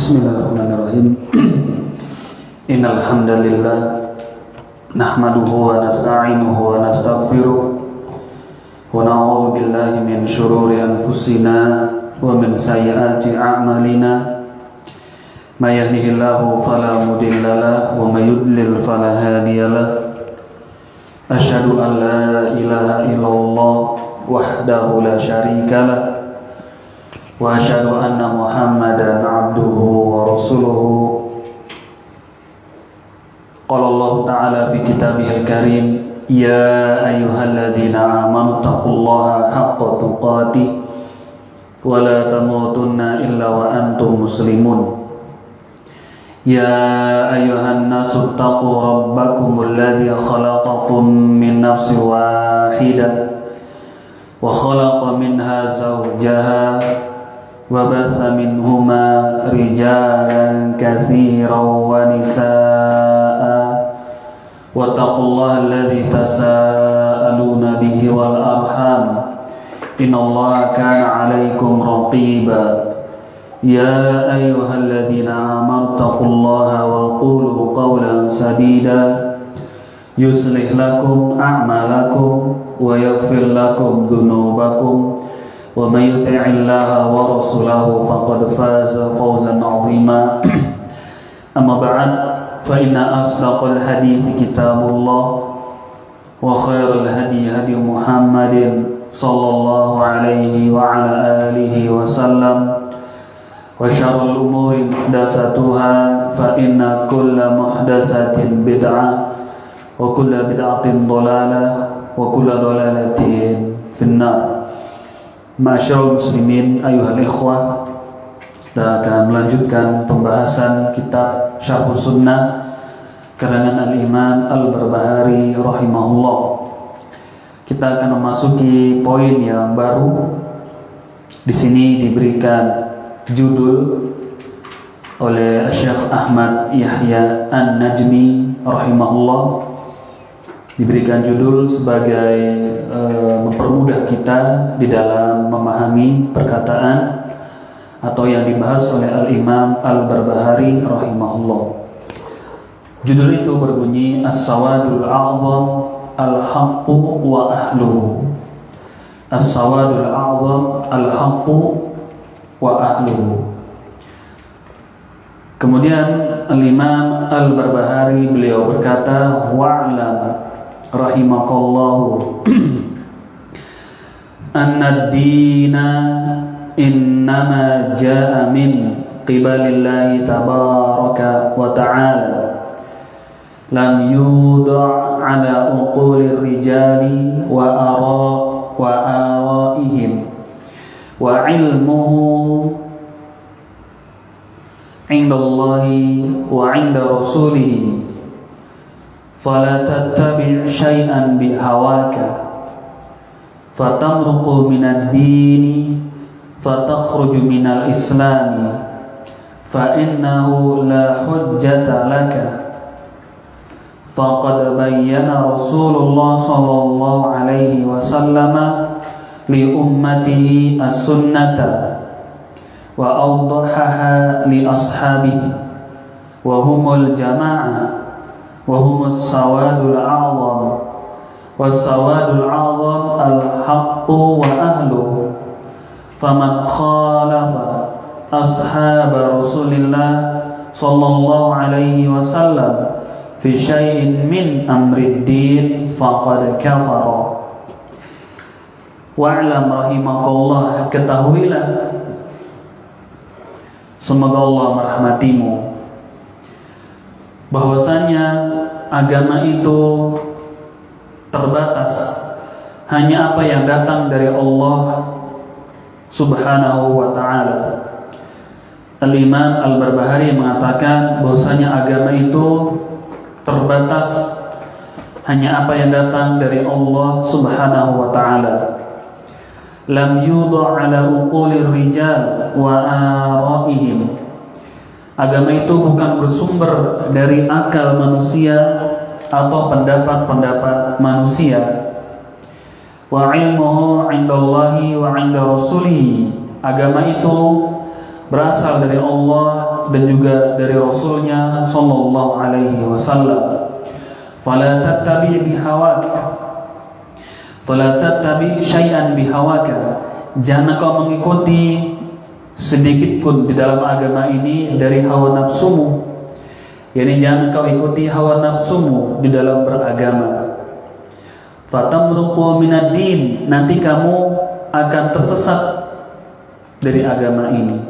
Bismillahirrahmanirrahim. Innal hamdalillah nahmaduhu wa nasta'inuhu wa nastaghfiruh wa na'udzu billahi min shururi anfusina wa min sayyiati a'malina. May yahdihillahu fala mudilla lahu wa may yudlil fala hadiya lahu. Asyhadu an la ilaha illallah wahdahu la syarika lahu wa asyhadu anna Muhammadan abduhu wa rasuluhu. Qala Allah ta'ala fi kitabihil karim, ya ayyuhalladzina amanu taqullaha haqqa tuqatih wa la tamutunna illa wa antum muslimun. Ya ayyuhan nasu taqu rabbakumul ladzi khalaqakum min nafsin wahidah wa khalaqa minha zawjaha wa batha minhuma rijalan katsiran wa nisaa wa taqullaha alladzi tasaaluna bihi wal arham innallaha kana 'alaikum raqiba. Ya ayyuhalladzina amanu taqullaha wa qulu qawlan sadida yuslih lakum a'malakum wa yaghfir lakum dhunubakum wa may yuti'illaha wa rasulahu faqad faza fawzan 'azima. Amma ba'd, fa inna asdaqal hadithi kitabullah wa khairal hadi hadi Muhammadin sallallahu alaihi wa ala alihi wa sallam wa syarrul umuri muhdatsatuha fa inna kulla muhdatsatin bid'ah wa kulla bid'atin dhalalah wa kulla dhalalatin finnar. Ma'asyiral muslimin ayyuhal ikhwah, kita akan melanjutkan pembahasan kitab Syarhus Sunnah karangan Al-Imam Al-Barbahari rahimahullah. Kita akan memasuki poin yang baru. Di sini diberikan judul oleh Syekh Ahmad Yahya An-Najmi rahimahullah, diberikan judul sebagai mempermudah kita di dalam memahami perkataan atau yang dibahas oleh Al-Imam Al-Barbahari rahimahullah. Judul itu berbunyi As-Sawadul A'zam Al-Haqqu wa Ahluhu. As-Sawadul A'zam Al-Haqqu wa Ahluhu. Kemudian Al-Imam Al-Barbahari beliau berkata, wa'lam rahimakallahu anna ad-dina innama jaa min qibalillahi tabaraka wa ta'ala lam yudha' ala uqulir rijali wa araihim wa ilmuhu indallahi wa inda rasulihi fala tattabi' syai'an bihawaka fatamruqu minad dini fatakhruju minal islami fa innahu la hujjata laka faqad bayyana Rasulullah sallallahu alaihi wasallam li ummatihi as-sunnata wa awdahaha li ashabihi wa humul jama'ah وهم السواد الأعظم والسواد الأعظم الحق وأهله فمن خالف أصحاب رسول الله صلى الله عليه وسلم في شيء من أمر الدين فقد كفر. Wa'lam rahimakallah, ketahuilah semoga Allah merahmatimu bahwasanya agama itu terbatas, hanya apa yang datang dari Allah Subhanahu wa ta'ala. Al-Imam Al-Barbahari mengatakan bahwasanya agama itu terbatas, hanya apa yang datang dari Allah Subhanahu wa ta'ala. Lam yudha' ala uqulir rijal wa araihim. Agama itu bukan bersumber dari akal manusia atau pendapat-pendapat manusia. Wa ilmuhu 'indallahi wa 'inda rasulihi. Agama itu berasal dari Allah dan juga dari Rasulnya sallallahu alaihi wasallam. Fala tattabi' bihawaka, fala tattabi' syai'an bihawaka. Jangan kau mengikuti sedikit pun di dalam agama ini dari hawa nafsumu. Yani jangan kau ikuti hawa nafsumu di dalam beragama. Fatamruqu minad din, nanti kamu akan tersesat dari agama ini.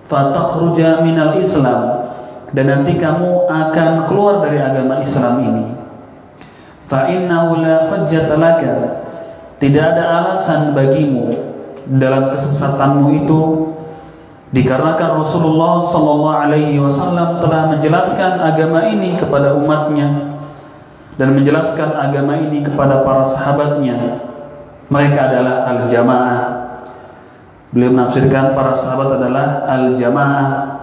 Fatakhruja minal Islam, dan nanti kamu akan keluar dari agama Islam ini. Fa innahu la hujjata laka, tidak ada alasan bagimu dalam kesesatanmu itu, dikarenakan Rasulullah sallallahu alaihi wasallam telah menjelaskan agama ini kepada umatnya dan menjelaskan agama ini kepada para sahabatnya. Mereka adalah al-jamaah. Beliau menafsirkan para sahabat adalah al-jamaah,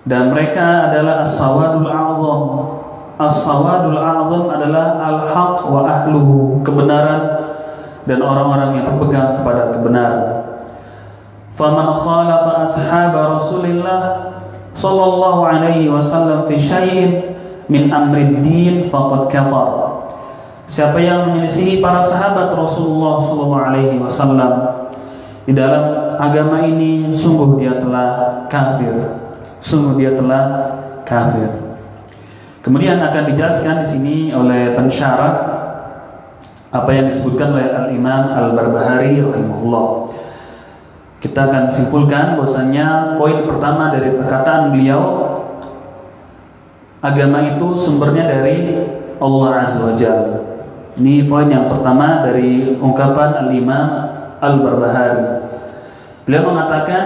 dan mereka adalah as-sawadul a'zam. As-sawadul a'zam adalah al-haq wa ahluhu, kebenaran dan orang-orang yang berpegang kepada kebenaran. Faman khalafa ashab Rasulillah sallallahu alaihi wasallam fi syai'in min amrid din faqad kafar. Siapa yang menyelisihi para sahabat Rasulullah sallallahu alaihi wasallam di dalam agama ini, sungguh dia telah kafir. Sungguh dia telah kafir. Kemudian akan dijelaskan di sini oleh pensyarah apa yang disebutkan oleh Al-Imam Al-Barbahari rahimahullah. Kita akan simpulkan bahwasanya poin pertama dari perkataan beliau, agama itu sumbernya dari Allah Azza wa Jalla. Ini poin yang pertama dari ungkapan Al-Imam Al-Barbahari. Beliau mengatakan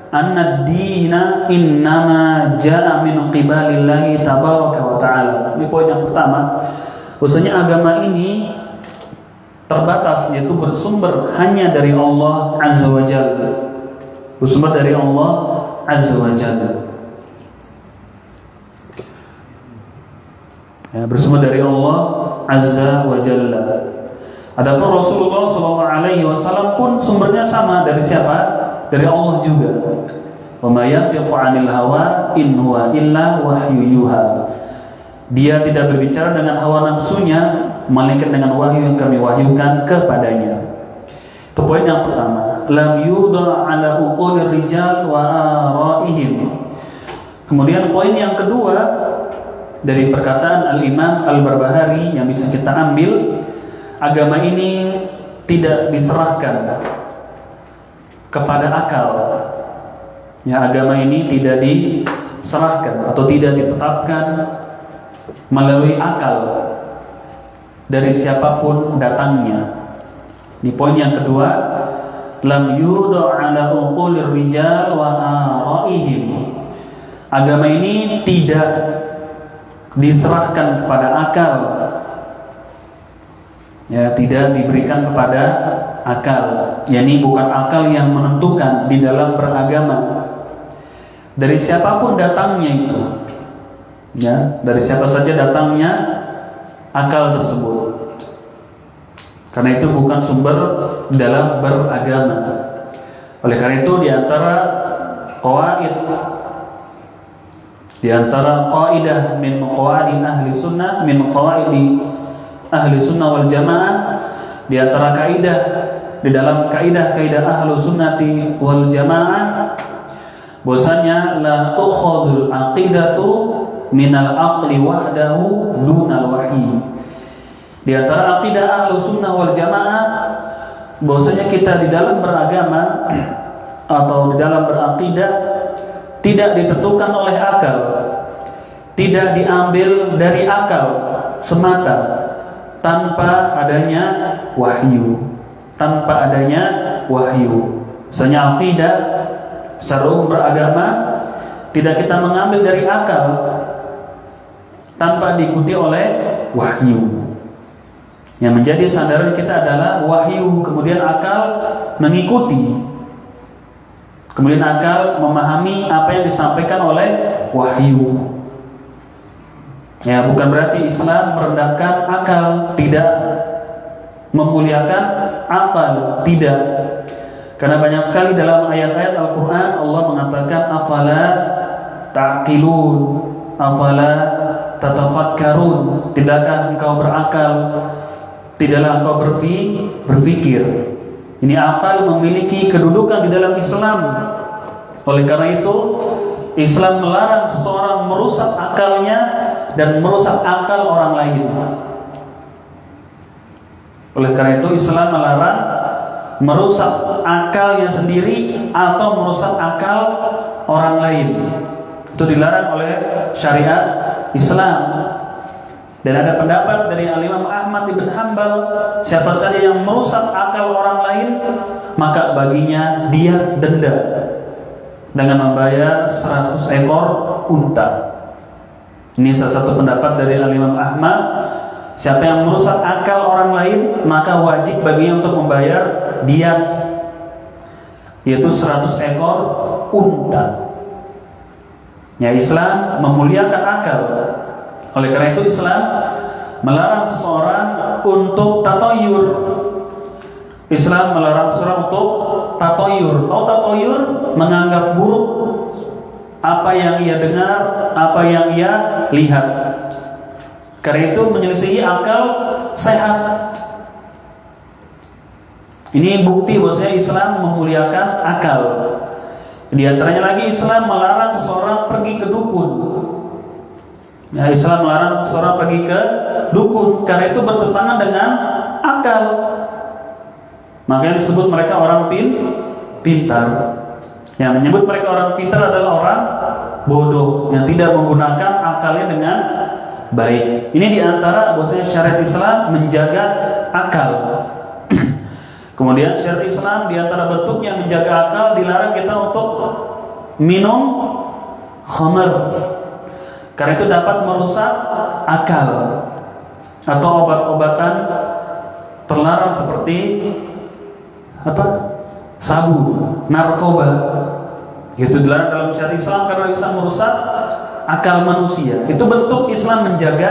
anna ad-dina innama jaa min qibalillahi tabaraka wa ta'ala. Ini poin yang pertama, bahwasanya agama ini terbatas, yaitu bersumber hanya dari Allah Azza wa Jalla. Bersumber dari Allah Azza wa Jalla. Ya, bersumber dari Allah Azza wa Jalla. Adapun Rasulullah sallallahu alaihi wasallam pun sumbernya sama dari siapa? Dari Allah juga. Wa may yantiqu 'anil hawa in huwa illa wahyu yuha. Dia tidak berbicara dengan hawa nafsunya, melainkan dengan wahyu yang kami wahyukan kepadanya. Itu poin yang pertama. Lam yudha 'ala uqulir rijal wa ara'ihim. Kemudian poin yang kedua dari perkataan Al-Imam Al-Barbahari yang bisa kita ambil, agama ini tidak diserahkan kepada akal. Ya, agama ini tidak diserahkan atau tidak ditetapkan melalui akal dari siapapun datangnya. Di poin yang kedua, lam yudha 'ala uqulir rijal wa ara'ihim. Agama ini tidak diserahkan kepada akal. Ya, tidak diberikan kepada akal. Yani bukan akal yang menentukan di dalam beragama. Dari siapapun datangnya itu. Ya, dari siapa saja datangnya akal tersebut. Karena itu bukan sumber dalam beragama. Oleh karena itu di antara qawaid, di antara qaidah min qawaid ahli sunnah, min qawaid ahli sunnah wal jamaah, di antara kaidah di dalam kaidah-kaidah ahlu sunnati wal jamaah, bahwasanya la tukhadul aqidatu minal aqli wahdahu dunal wahyi. Di antara aqidah ahlu sunnah wal jamaah, bahwasanya kita di dalam beragama atau di dalam beraqidah tidak ditentukan oleh akal, tidak diambil dari akal semata, tanpa adanya wahyu, tanpa adanya wahyu. Misalnya aqidah secara umum beragama tidak kita mengambil dari akal tanpa diikuti oleh wahyu. Yang menjadi sandaran kita adalah wahyu, kemudian akal mengikuti, kemudian akal memahami apa yang disampaikan oleh wahyu. Ya, bukan berarti Islam merendahkan akal, tidak, memuliakan akal, tidak. Karena banyak sekali dalam ayat-ayat Al-Quran Allah mengatakan afala ta'qilun, afala tatafakkarun, tidakkah engkau berakal, tidaklah engkau berpikir. Ini akal memiliki kedudukan di dalam Islam. Oleh karena itu Islam melarang seseorang merusak akalnya dan merusak akal orang lain. Oleh karena itu Islam melarang merusak akalnya sendiri atau merusak akal orang lain. Itu dilarang oleh syariat Islam. Dan ada pendapat dari Al-Imam Ahmad ibn Hanbal, siapa saja yang merusak akal orang lain maka baginya dia denda dengan membayar 100 ekor unta. Ini salah satu pendapat dari Al-Imam Ahmad. Siapa yang merusak akal orang lain maka wajib baginya untuk membayar diyat, yaitu 100 ekor unta. Ya, Islam memuliakan akal. Oleh karena itu Islam melarang seseorang untuk tatoyur. Islam melarang seseorang untuk tatoyur. Tahu tatoyur? Menganggap buruk apa yang ia dengar, apa yang ia lihat. Karena itu menyelisihi akal sehat. Ini bukti bahwasanya Islam memuliakan akal. Di antaranya lagi Islam melarang seseorang pergi ke dukun. Ya, Islam melarang seseorang pergi ke dukun karena itu bertentangan dengan akal. Makanya disebut mereka orang pintar. Yang menyebut mereka orang pintar adalah orang bodoh yang tidak menggunakan akalnya dengan baik. Ini diantara bahwasanya syariat Islam menjaga akal. Kemudian syariat Islam diantara bentuknya menjaga akal, dilarang kita untuk minum khamar. Karena itu dapat merusak akal. Atau obat-obatan terlarang seperti sabu, narkoba. Itu dilarang dalam syariat Islam karena bisa merusak akal manusia. Itu bentuk Islam menjaga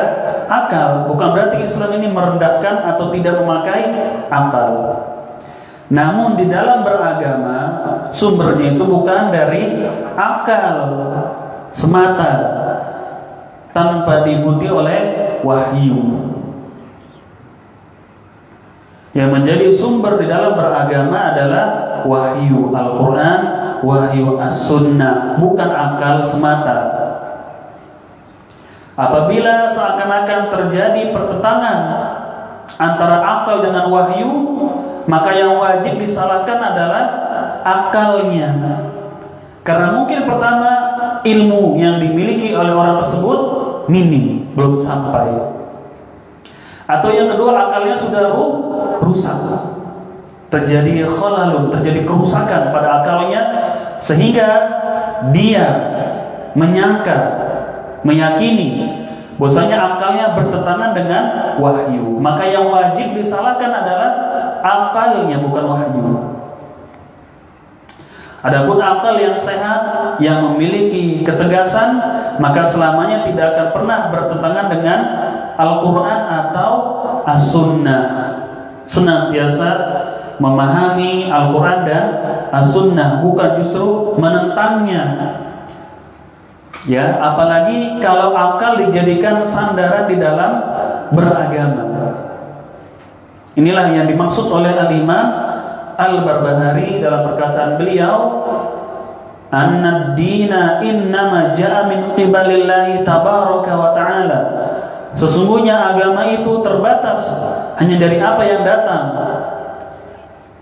akal. Bukan berarti Islam ini merendahkan atau tidak memakai akal. Namun di dalam beragama sumbernya itu bukan dari akal semata, tanpa diikuti oleh wahyu. Yang menjadi sumber di dalam beragama adalah wahyu Al-Quran, wahyu As-Sunnah, bukan akal semata. Apabila seakan-akan terjadi pertentangan antara akal dengan wahyu, maka yang wajib disalahkan adalah akalnya. Karena mungkin pertama ilmu yang dimiliki oleh orang tersebut minim, belum sampai. Atau yang kedua akalnya sudah rusak. Terjadi khalalun, terjadi kerusakan pada akalnya sehingga dia menyangka, meyakini bahwasanya akalnya bertentangan dengan wahyu. Maka yang wajib disalahkan adalah akalnya, bukan wahyu. Adapun akal yang sehat, yang memiliki ketegasan, maka selamanya tidak akan pernah bertentangan dengan Al-Quran atau As-Sunnah. Senantiasa memahami Al-Quran dan As-Sunnah, bukan justru menentangnya. Ya, apalagi kalau akal dijadikan sandaran di dalam beragama. Inilah yang dimaksud oleh Al-Imam Al-Barbahari dalam perkataan beliau, "Anna ad-dina innama ja'a min qibalillahi tabaraka wa ta'ala." Sesungguhnya agama itu terbatas hanya dari apa yang datang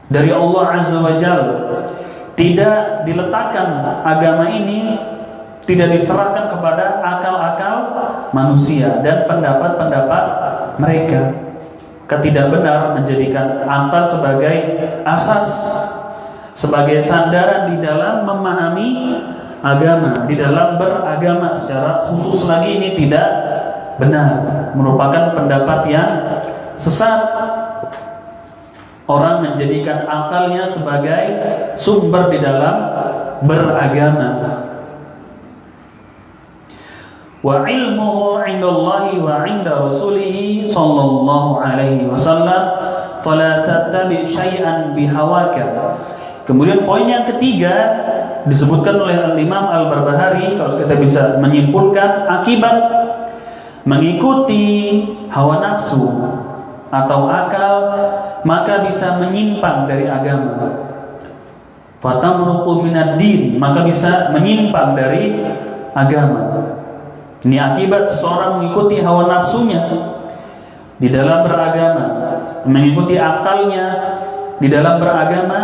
dari Allah Azza wa Jalla. Tidak diletakkan agama ini, tidak diserahkan kepada akal-akal manusia dan pendapat-pendapat mereka. Tidak benar menjadikan akal sebagai asas, sebagai sandaran di dalam memahami agama, di dalam beragama secara khusus lagi. Ini tidak benar, merupakan pendapat yang sesat. Orang menjadikan akalnya sebagai sumber di dalam beragama. Wa ilmuhu 'indallahi wa 'inda rasulih sallallahu alaihi wasallam fala tattabi syai'an bihawaka Kemudian poin yang ketiga disebutkan oleh Al-Imam Al-Barbahari, kalau kita bisa menyimpulkan akibat mengikuti hawa nafsu atau akal, maka bisa menyimpang dari agama. Fatamruqu minad din, maka bisa menyimpang dari agama. Ini akibat seseorang mengikuti hawa nafsunya di dalam beragama, mengikuti akalnya di dalam beragama,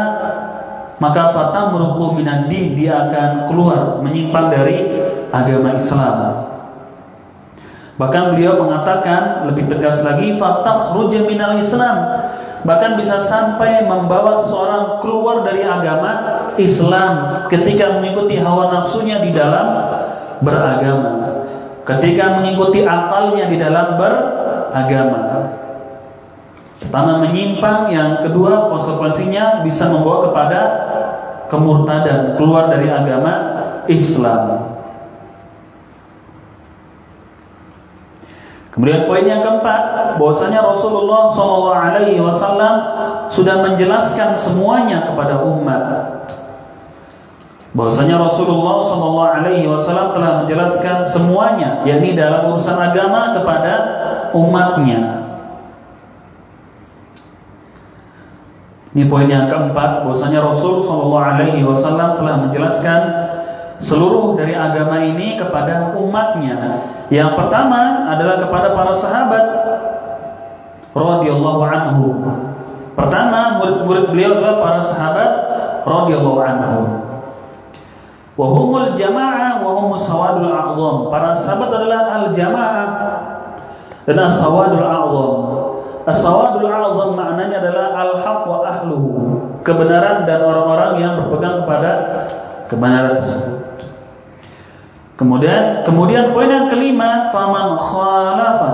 maka fatamruqu minad din, dia akan keluar menyimpang dari agama Islam. Bahkan beliau mengatakan lebih tegas lagi, fatakhruj minal Islam, bahkan bisa sampai membawa seseorang keluar dari agama Islam ketika mengikuti hawa nafsunya di dalam beragama, ketika mengikuti akalnya di dalam beragama. Pertama menyimpang, yang kedua konsekuensinya bisa membawa kepada kemurtadan, keluar dari agama Islam. Kemudian poin yang keempat, bahwasanya Rasulullah SAW sudah menjelaskan semuanya kepada umat. Bahwasanya Rasulullah SAW telah menjelaskan semuanya, yakni dalam urusan agama, kepada umatnya. Ini poin yang keempat, bahwasanya Rasul SAW telah menjelaskan seluruh dari agama ini kepada umatnya. Yang pertama adalah kepada para sahabat radhiyallahu anhu. Pertama, murid-murid beliau adalah para sahabat radhiyallahu anhu. Wa humul jamaah wa humus sawadul a'zam. Para sahabat adalah al-jamaah dan as-sawadul a'zam. As-sawadul a'zam maknanya adalah al-haq wa ahluhu, kebenaran dan orang-orang yang berpegang kepada kebenaran tersebut. Kemudian poin yang kelima, faman khalafa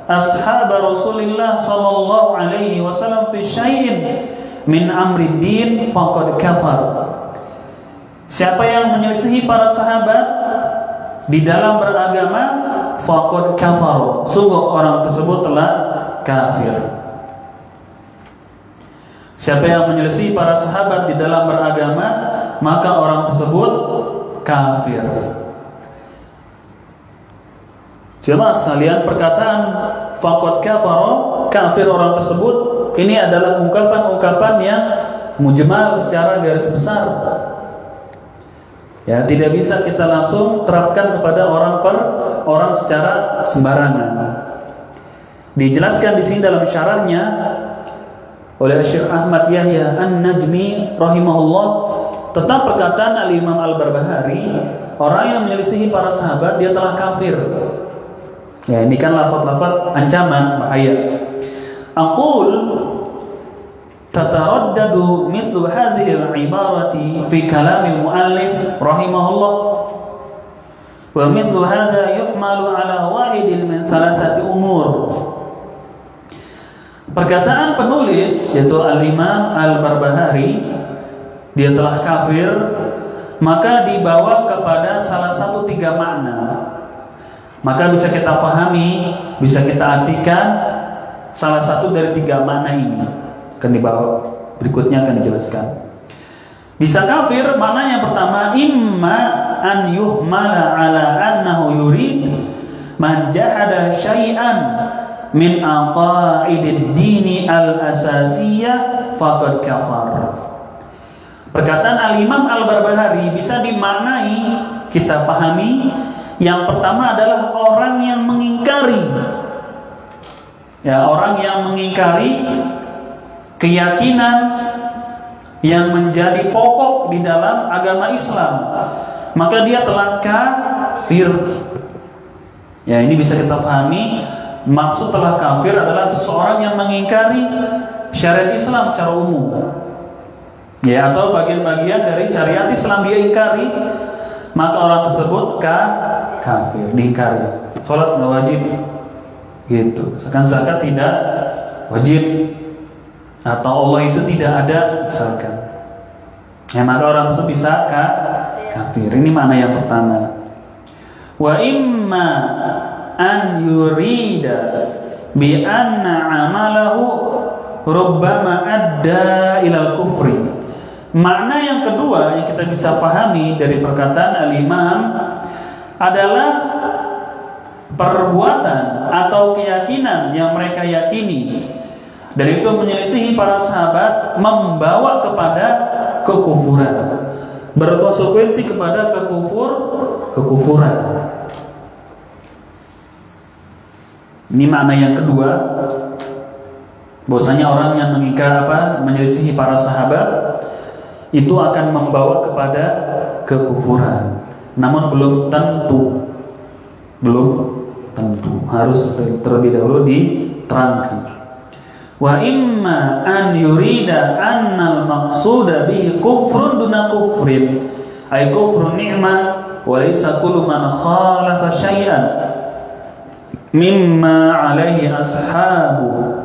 ashab Rasulillah sallallahu alaihi wasallam fi syai'in min amri din faqad kafar. Siapa yang menyelisihi para sahabat di dalam beragama, faqad kafar, sungguh orang tersebut telah kafir. Siapa yang menyelisihi para sahabat di dalam beragama, maka orang tersebut kafir. Jemaah sekalian, perkataan faqad kafara, kafir orang tersebut, ini adalah ungkapan-ungkapan yang mujmal secara garis besar. Ya, tidak bisa kita langsung terapkan kepada orang per orang secara sembarangan. Dijelaskan di sini dalam syarahnya oleh Syekh Ahmad Yahya An-Najmi rahimahullah, tentang perkataan Al-Imam Al-Barbahari, orang yang menyelisihi para sahabat dia telah kafir. Ya, ini kan lafaz-lafaz ancaman, bahaya. Aqul tataraddadu mithlu hadhihi al-ibarati fi kalam al-muallif rahimahullah, wa mithlu hadha yuhmalu ala wahidin min thalathati umur. Perkataan penulis yaitu Al-Imam Al-Barbahari, dia telah kafir, maka dibawa kepada salah satu tiga makna. Maka bisa kita pahami, bisa kita artikan salah satu dari tiga makna ini. Akan dibawa, berikutnya akan dijelaskan. Bisa kafir, maknanya pertama, imma an yuhmala ala annahu yurid man jahada syai'an min aqaidid dini al-asasiyah faqad kafar. Perkataan Al-Imam Al-Barbahari bisa dimaknai, kita pahami, yang pertama adalah orang yang mengingkari, ya, orang yang mengingkari keyakinan yang menjadi pokok di dalam agama Islam, maka dia telah kafir. Ya, ini bisa kita pahami, maksud telah kafir adalah seseorang yang mengingkari syariat Islam secara umum, ya, atau bagian-bagian dari syariat Islam dia ingkari, maka orang tersebut kafir, diingkari. Salat nggak wajib, gitu. Misalkan zakat tidak wajib, atau Allah itu tidak ada, misalkan. Ya, maka orang tersebut bisa kafir. Ini makna yang pertama. Wa imma an yurida bi anna amalahu rubbama adda ilal kufri Makna yang kedua yang kita bisa pahami dari perkataan al-imam adalah perbuatan atau keyakinan yang mereka yakini dan itu menyelisihi para sahabat membawa kepada kekufuran, berkonsekuensi kepada kekufuran. Ini makna yang kedua, bahwasanya orang yang mengingkar menyelisihi para sahabat itu akan membawa kepada kekufuran. Namun belum tentu, harus terlebih dahulu diterangkan. Wa imma an yurida annal maqsuda bihi kufrun duna kufrin, ay kufrun ni'mah wa laysa kullu man khalafa syai'an mimma alaihi ashabu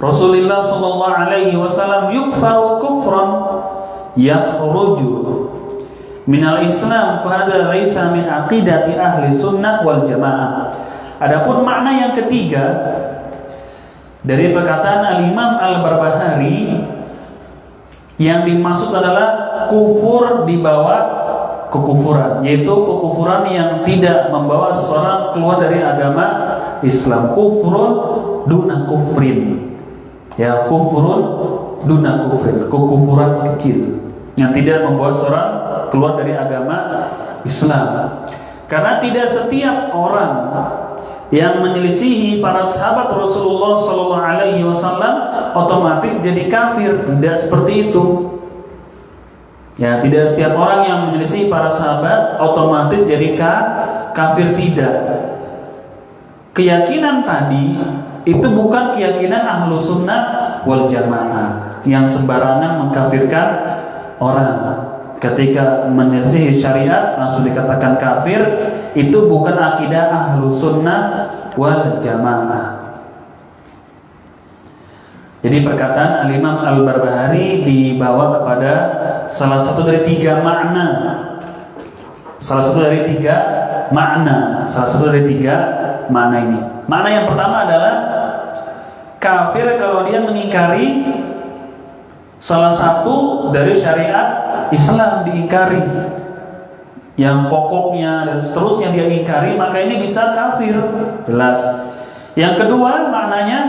Rasulullah sallallahu alaihi wasallam yukfaru kufran yakhruju minal Islam fa hadza laysa min aqidati ahli sunnah wal jamaah. Adapun makna yang ketiga dari perkataan al-Imam Al-Barbahari, yang dimaksud adalah kufur di bawah kekufuran, yaitu kekufuran yang tidak membawa seseorang keluar dari agama Islam. Kufrun duna kufrin, ya, kufrun duna kufrin, kekufuran kecil yang tidak membawa seseorang keluar dari agama Islam. Karena tidak setiap orang yang menyelisihi para sahabat Rasulullah sallallahu alaihi wasallam otomatis jadi kafir, tidak seperti itu. Ya, tidak setiap orang yang menyelisihi para sahabat otomatis jadi kafir, tidak. Keyakinan tadi itu bukan keyakinan ahlu sunnah wal jamaah yang sembarangan mengkafirkan orang. Ketika menyelisihi syariat langsung dikatakan kafir, itu bukan akidah ahlu sunnah wal jamaah. Jadi perkataan al-Imam Al-Barbahari dibawa kepada salah satu dari tiga makna. Salah satu dari tiga makna ini. Makna yang pertama adalah kafir kalau dia mengingkari salah satu dari syariat Islam, diingkari yang pokoknya dan seterusnya dia ingkari, maka ini bisa kafir, jelas. Yang kedua maknanya,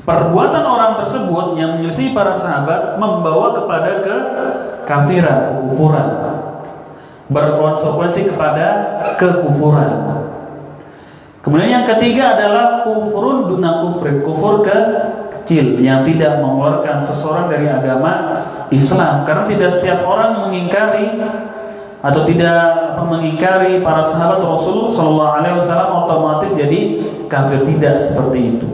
perbuatan orang tersebut yang menyelisihi para sahabat membawa kepada kekafiran, kekufuran, berkonsekuensi kepada kekufuran. Kemudian yang ketiga adalah kufrun duna kufrin, kufur kecil yang tidak mengeluarkan seseorang dari agama Islam. Karena tidak setiap orang mengingkari atau tidak mengingkari para sahabat Rasulullah sallallahu alaihi wasallam otomatis jadi kafir, tidak seperti itu.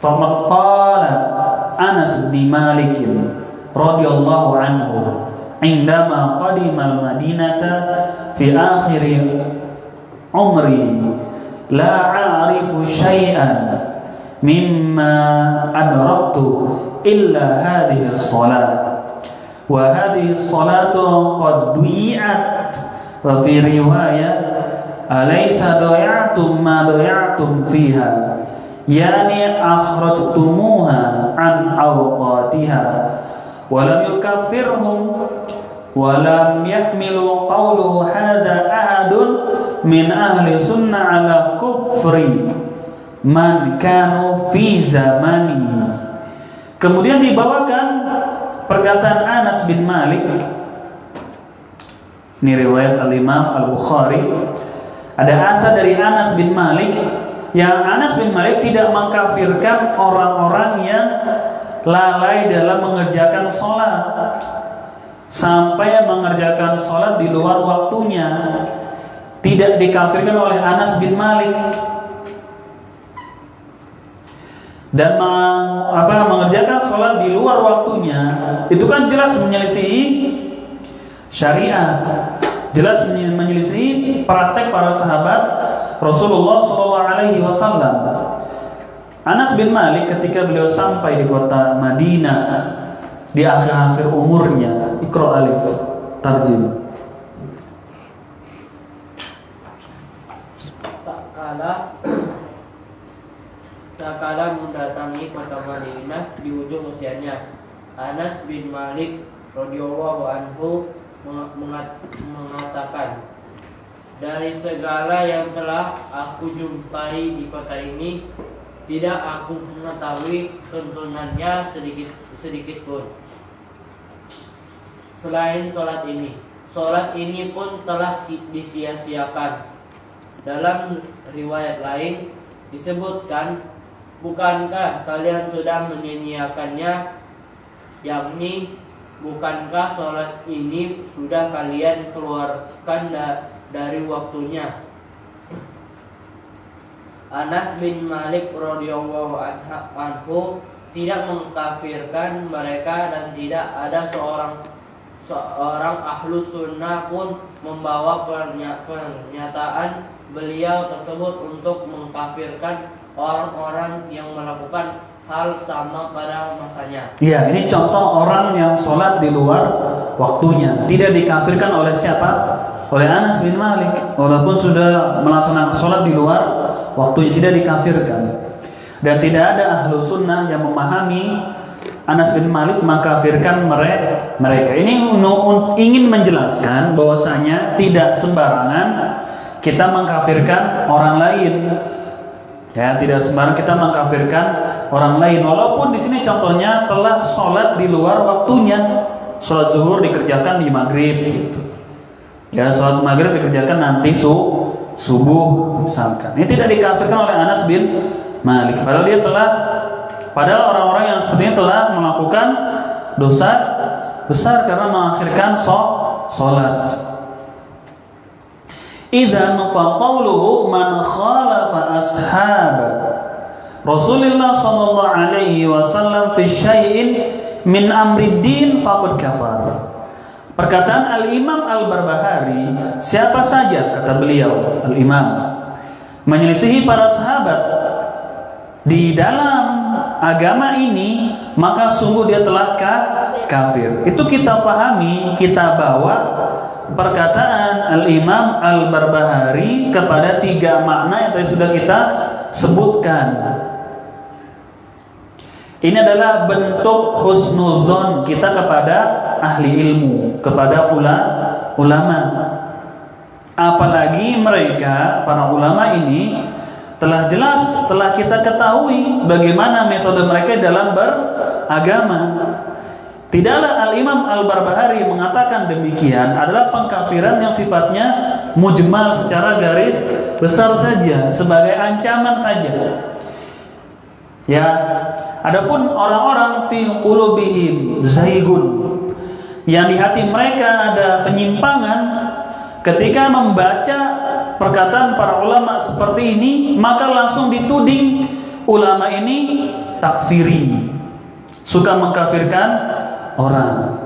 Faqala Anas bin Malik radhiyallahu anhu indama qadima al-Madinata fi akhir umri la a'rifu syai'an mimma adraktu illa hadhihi as-salat wa hadhihi as-salatu qad du'iat wa fi riwayah alaysa du'iatum ma du'iatum fiha yani akhrajtumuha an awqatiha wa lam yukaffirhum wa lam yahmilu qawluhu hadha ahadun min ahli sunnah ala kufri man kanu fi zamani. Kemudian dibawakan perkataan Anas bin Malik, ini riwayat al-Imam Al-Bukhari. Ada asar dari Anas bin Malik, yang Anas bin Malik tidak mengkafirkan orang-orang yang lalai dalam mengerjakan sholat sampai mengerjakan sholat di luar waktunya. Tidak dikafirkan oleh Anas bin Malik. Dan mengerjakan sholat di luar waktunya itu kan jelas menyelisihi syariat, jelas menyelisihi praktek para sahabat Rasulullah SAW. Anas bin Malik ketika beliau sampai di kota Madinah di akhir-akhir umurnya, Iqra alif tarjim. tak kala mendatangi kota Madinah di ujung usianya. Anas bin Malik radhiyallahu anhu mengatakan, dari segala yang telah aku jumpai di kota ini, tidak aku mengetahui tuntunannya sedikit pun selain sholat ini. Sholat ini pun telah disia-siakan. Dalam riwayat lain disebutkan, bukankah kalian sudah menyia-nyiakannya, yakni bukankah sholat ini sudah kalian keluarkan dari waktunya. Anas bin Malik radhiyallahu anhu tidak mengkafirkan mereka, dan tidak ada seorang ahlu sunnah pun membawa pernyataan beliau tersebut untuk mengkafirkan orang-orang yang melakukan hal sama pada masanya. Iya, ini contoh orang yang sholat di luar waktunya, tidak dikafirkan oleh siapa? Oleh Anas bin Malik, walaupun sudah melaksanakan sholat di luar waktunya, tidak dikafirkan. Dan tidak ada ahlu sunnah yang memahami Anas bin Malik mengkafirkan mereka. Ini ingin menjelaskan bahwasanya tidak sembarangan kita mengkafirkan orang lain. Ya, tidak sembarangan kita mengkafirkan orang lain. Walaupun di sini contohnya telah sholat di luar waktunya. Sholat zuhur dikerjakan di maghrib. Gitu. Ya, sholat maghrib dikerjakan nanti subuh misalkan. Ini tidak dikafirkan oleh Anas bin Malik. Padahal orang-orang yang seperti ini telah melakukan dosa besar karena mengakhirkan sholat. Idzan faqauluhu man khalafa ashab Rasulullah sallallahu alaihi wasallam fi syai'in min amri din faqad kafar. Perkataan Al-Imam Al-Barbahari, siapa saja, kata beliau Al-Imam, menyelisihi para sahabat di dalam agama ini, maka sungguh dia telah kafir. Itu kita pahami, kita bawa perkataan Al-Imam Al-Barbahari kepada 3 makna yang tadi sudah kita sebutkan. Ini adalah bentuk husnudzon kita kepada ahli ilmu, kepada ulama. Apalagi mereka, para ulama ini telah jelas, telah kita ketahui bagaimana metode mereka dalam beragama. Tidaklah Al-Imam Al-Barbahari mengatakan demikian adalah pengkafiran yang sifatnya mujmal, secara garis besar saja, sebagai ancaman saja. Ya, adapun orang-orang fi qulubihim zaigun, yang di hati mereka ada penyimpangan, ketika membaca perkataan para ulama seperti ini, maka langsung dituding ulama ini takfiri, suka mengkafirkan orang.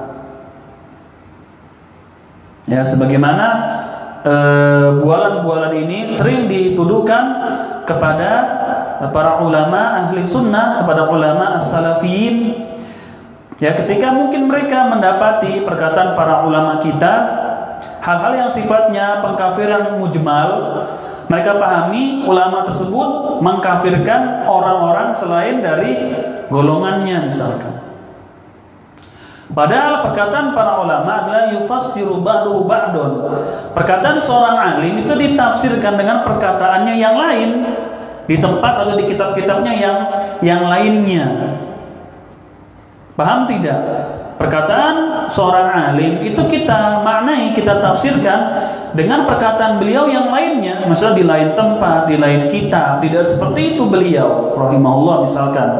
Ya, sebagaimana bualan-bualan ini sering dituduhkan kepada para ulama ahli sunnah, kepada ulama as-salafiyin. Ya, ketika mungkin mereka mendapati perkataan para ulama kita, hal-hal yang sifatnya pengkafiran mujmal, mereka pahami ulama tersebut mengkafirkan orang-orang selain dari golongannya misalkan. Padahal perkataan para ulama adalah yufassiru ba'duhu ba'dun. Perkataan seorang alim itu ditafsirkan dengan perkataannya yang lain di tempat atau di kitab-kitabnya yang lainnya. Paham tidak? Perkataan seorang alim itu kita maknai, kita tafsirkan dengan perkataan beliau yang lainnya, misalnya di lain tempat, di lain kitab. Tidak seperti itu beliau rahimahullah misalkan.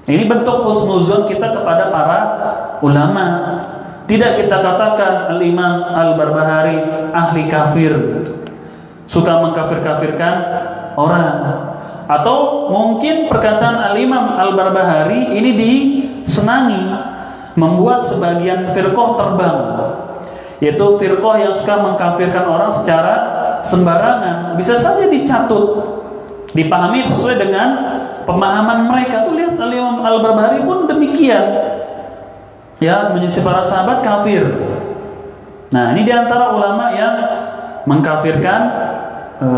Ini bentuk husnuzon kita kepada para ulama. Tidak kita katakan Al-Imam Al-Barbahari ahli kafir, suka mengkafir-kafirkan orang. Atau mungkin perkataan Al-Imam Al-Barbahari ini disenangi, membuat sebagian firqah terbang, yaitu firqah yang suka mengkafirkan orang secara sembarangan. Bisa saja dicatut, dipahami sesuai dengan pemahaman mereka. Tuh lihat Al-Imam Al-Barbahari pun demikian, ya, menyisih para sahabat kafir. Nah, ini diantara ulama yang mengkafirkan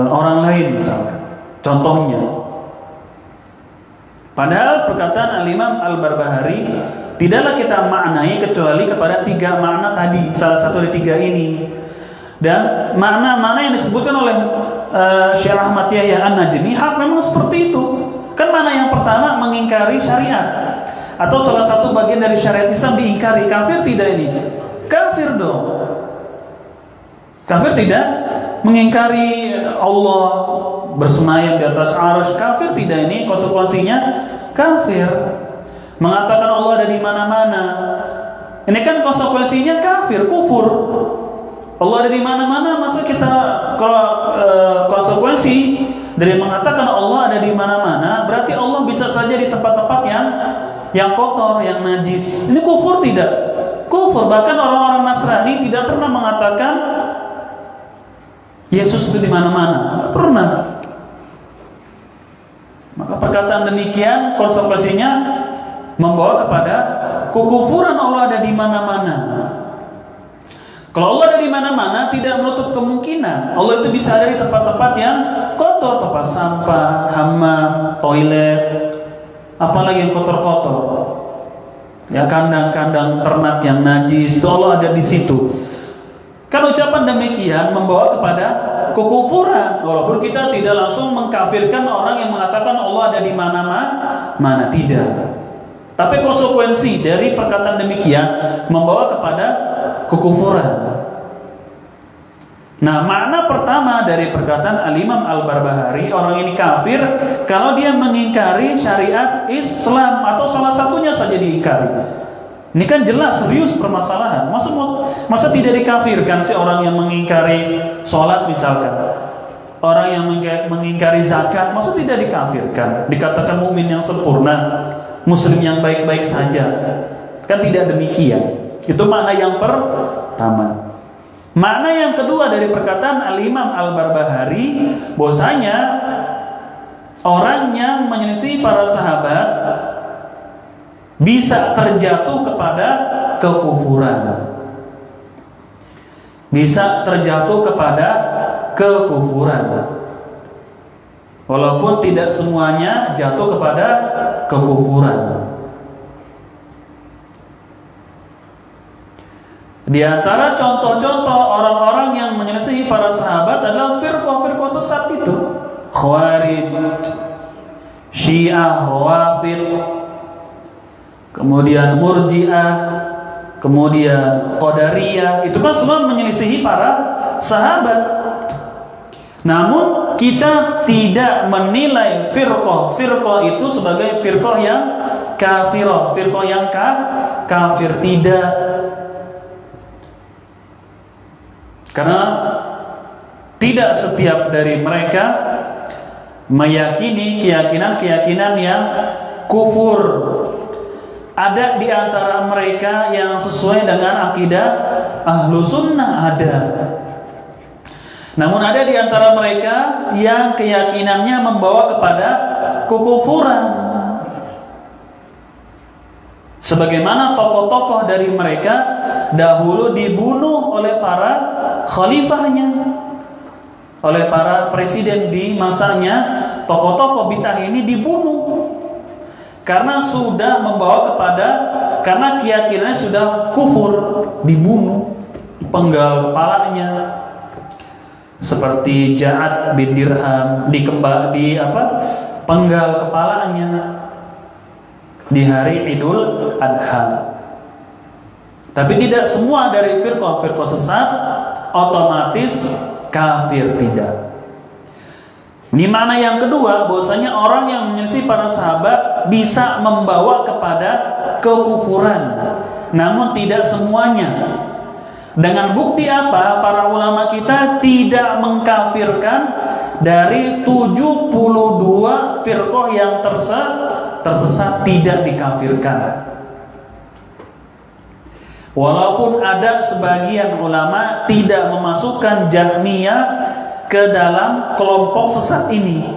orang lain misalkan. Contohnya, Padahal perkataan Al-Imam Al-Barbahari tidaklah kita maknai kecuali kepada 3 makna tadi, salah satu dari 3 ini. Dan makna-makna yang disebutkan oleh Syekh Ahmad Yahya An-Najmi hak memang seperti itu. Kan makna yang pertama mengingkari syariat, atau salah satu bagian dari syariat Islam diingkari. Kafir tidak ini? Kafir dong. Kafir tidak? Mengingkari Allah bersemayam di atas arsy, kafir tidak ini? Konsekuensinya kafir. Mengatakan Allah ada di mana-mana, ini kan konsekuensinya kafir, kufur. Allah ada di mana-mana, masa kita kalau konsekuensi dari mengatakan Allah ada di mana-mana, berarti Allah bisa saja di tempat-tempat yang kotor, yang najis. Ini kufur tidak? Kufur. Bahkan orang-orang Nasrani tidak pernah mengatakan Yesus itu di mana-mana, tidak pernah. Maka perkataan demikian konsekuensinya membawa kepada kekufuran Allah ada di mana-mana. Kalau Allah ada di mana-mana, tidak menutup kemungkinan Allah itu bisa ada di tempat-tempat yang kotor, tempat sampah, hammam, toilet, apalagi yang kotor-kotor. Ya, kandang-kandang ternak yang najis, itu Allah ada di situ. Kan ucapan demikian membawa kepada kekufuran, walaupun kita tidak langsung mengkafirkan orang yang mengatakan Allah ada di mana-mana, tidak. Tapi konsekuensi dari perkataan demikian membawa kepada kekufuran. Nah, makna pertama dari perkataan Al-Imam Al-Barbahari, orang ini kafir kalau dia mengingkari syariat Islam atau salah satunya saja diingkari. Ini kan jelas serius permasalahan. Masa tidak dikafirkan sih orang yang mengingkari sholat misalkan, orang yang mengingkari zakat, masa tidak dikafirkan? Dikatakan mukmin yang sempurna, muslim yang baik-baik saja. Kan tidak demikian. Itu makna yang pertama. Makna yang kedua dari perkataan Al-Imam Al-Barbahari, bahwasanya orang yang menyelisih para sahabat bisa terjatuh kepada kekufuran. Bisa terjatuh kepada kekufuran. Walaupun tidak semuanya jatuh kepada kekufuran. Di antara contoh-contoh orang-orang yang menyelisihi para sahabat adalah firqah-firqah sesat itu. Khawarij, Syiah, Rawafid, kemudian Murji'ah, kemudian Qadariyah. Itu kan semua menyelisihi para sahabat. Namun kita tidak menilai firqah itu sebagai firqah yang kafirah, firqah yang kafir, tidak. Karena tidak setiap dari mereka meyakini keyakinan-keyakinan yang kufur. Ada di antara mereka yang sesuai dengan akidah ahlu sunnah, ada. Namun ada di antara mereka yang keyakinannya membawa kepada kekufuran. Sebagaimana tokoh-tokoh dari mereka dahulu dibunuh oleh para khalifahnya, oleh para presiden di masanya. Tokoh-tokoh bid'ah ini dibunuh karena sudah membawa kepada, karena keyakinannya sudah kufur, dibunuh, penggal kepalanya. Seperti Ja'ad bin Dirham penggal kepalanya di hari Idul Adha. Tapi tidak semua dari firqah sesat otomatis kafir, tidak. Ini mana yang kedua, bahwasanya orang yang menyelisih para sahabat bisa membawa kepada kekufuran, namun tidak semuanya. Dengan bukti apa? Para ulama kita tidak mengkafirkan dari 72 firqah yang tersesat, tidak dikafirkan. Walaupun ada sebagian ulama tidak memasukkan Jahmiyah ke dalam kelompok sesat ini.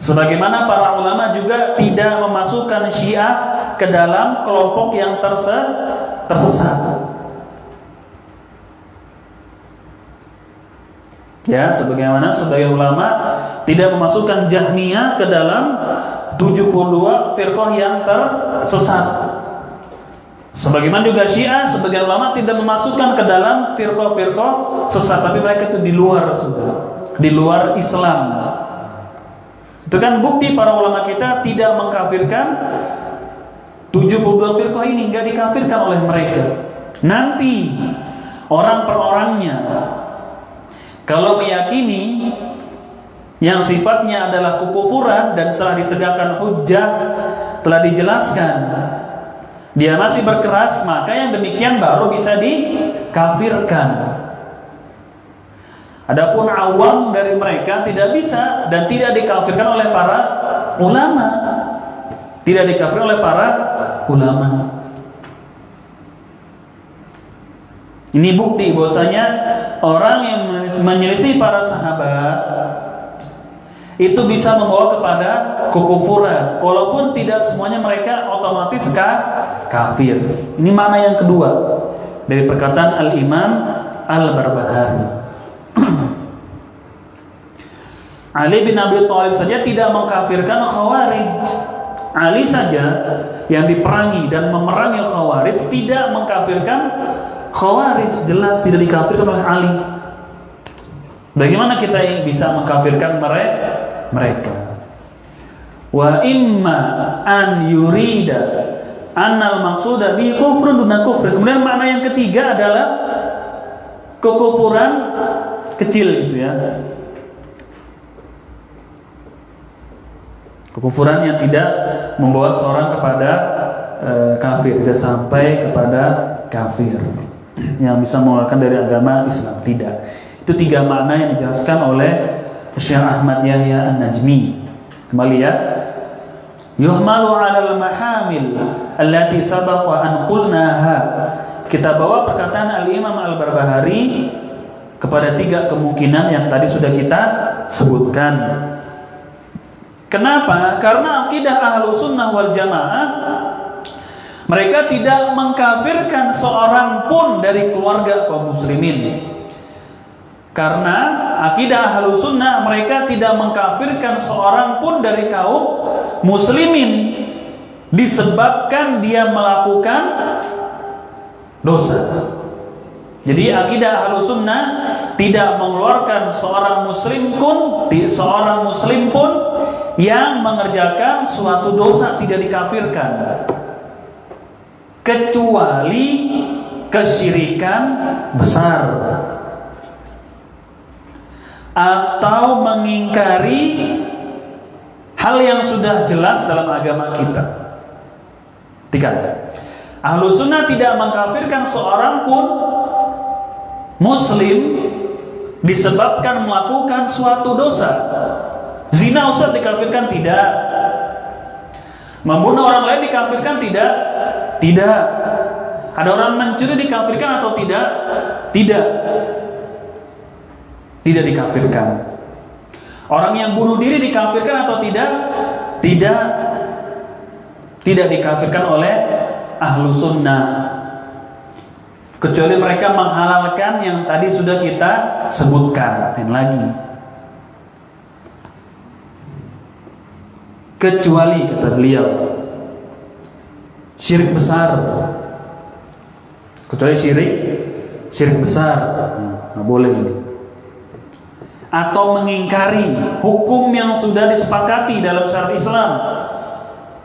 Sebagaimana para ulama juga tidak memasukkan Syiah ke dalam kelompok yang tersesat. Ya, sebagaimana sebagian ulama tidak memasukkan Jahmiyah ke dalam 72 firqah yang tersesat. Sebagaimana juga Syiah, sebagian ulama tidak memasukkan ke dalam firqah-firqah sesat, tapi mereka itu di luar sudah, di luar Islam. Itu kan bukti para ulama kita tidak mengkafirkan 72 firqah ini, enggak dikafirkan oleh mereka. Nanti orang per orangnya kalau meyakini yang sifatnya adalah kekufuran dan telah ditegakkan hujjah, telah dijelaskan, dia masih berkeras, maka yang demikian baru bisa dikafirkan. Adapun awam dari mereka tidak bisa dan tidak dikafirkan oleh para ulama. Tidak dikafirkan oleh para ulama. Ini bukti bahwasanya orang yang menyelisih para sahabat itu bisa membawa kepada kekufuran, walaupun tidak semuanya mereka otomatis kafir. Ini makna yang kedua dari perkataan Al-Imam Al-Barbahari. Ali bin Abi Thalib saja tidak mengkafirkan Khawarij. Ali saja yang diperangi dan memerangi Khawarij tidak mengkafirkan Khawarij, jelas tidak dikafirkan oleh Ali. Bagaimana kita bisa mengkafirkan mereka? Wa imma an yurida annal maqsuda bi kufrun duna kufr. Kemudian makna yang ketiga adalah kekufuran kecil gitu ya. Kekufuran yang tidak membawa seorang kepada kafir, tidak sampai kepada kafir, yang bisa mengeluarkan dari agama Islam, tidak. Itu tiga makna yang dijelaskan oleh Syekh Ahmad Yahya An-Najmi. Kembali ya. Yuhmalu 'alal mahamil allati sabaqa an qulnaha. Kita bawa perkataan Al-Imam Al-Barbahari kepada tiga kemungkinan yang tadi sudah kita sebutkan. Kenapa? Karena akidah Ahlussunnah wal Jamaah, mereka tidak mengkafirkan seorang pun dari keluarga kaum muslimin. Karena akidah Ahlussunnah, mereka tidak mengkafirkan seorang pun dari kaum muslimin disebabkan dia melakukan dosa. Jadi akidah Ahlussunnah tidak mengeluarkan seorang muslim pun yang mengerjakan suatu dosa tidak dikafirkan, kecuali kesyirikan besar atau mengingkari hal yang sudah jelas dalam agama kita. Ahlussunnah tidak mengkafirkan seorang pun muslim disebabkan melakukan suatu dosa. Zina Ustaz dikafirkan? Tidak. Membunuh orang lain dikafirkan? Tidak. Tidak. Ada orang mencuri dikafirkan atau tidak? Tidak. Tidak dikafirkan. Orang yang bunuh diri dikafirkan atau tidak? Tidak. Tidak dikafirkan oleh Ahlussunnah, kecuali mereka menghalalkan yang tadi sudah kita sebutkan. Dan lagi, kecuali kata beliau syirik besar, kecuali syirik besar, nggak boleh ini. Atau mengingkari hukum yang sudah disepakati dalam syariat Islam.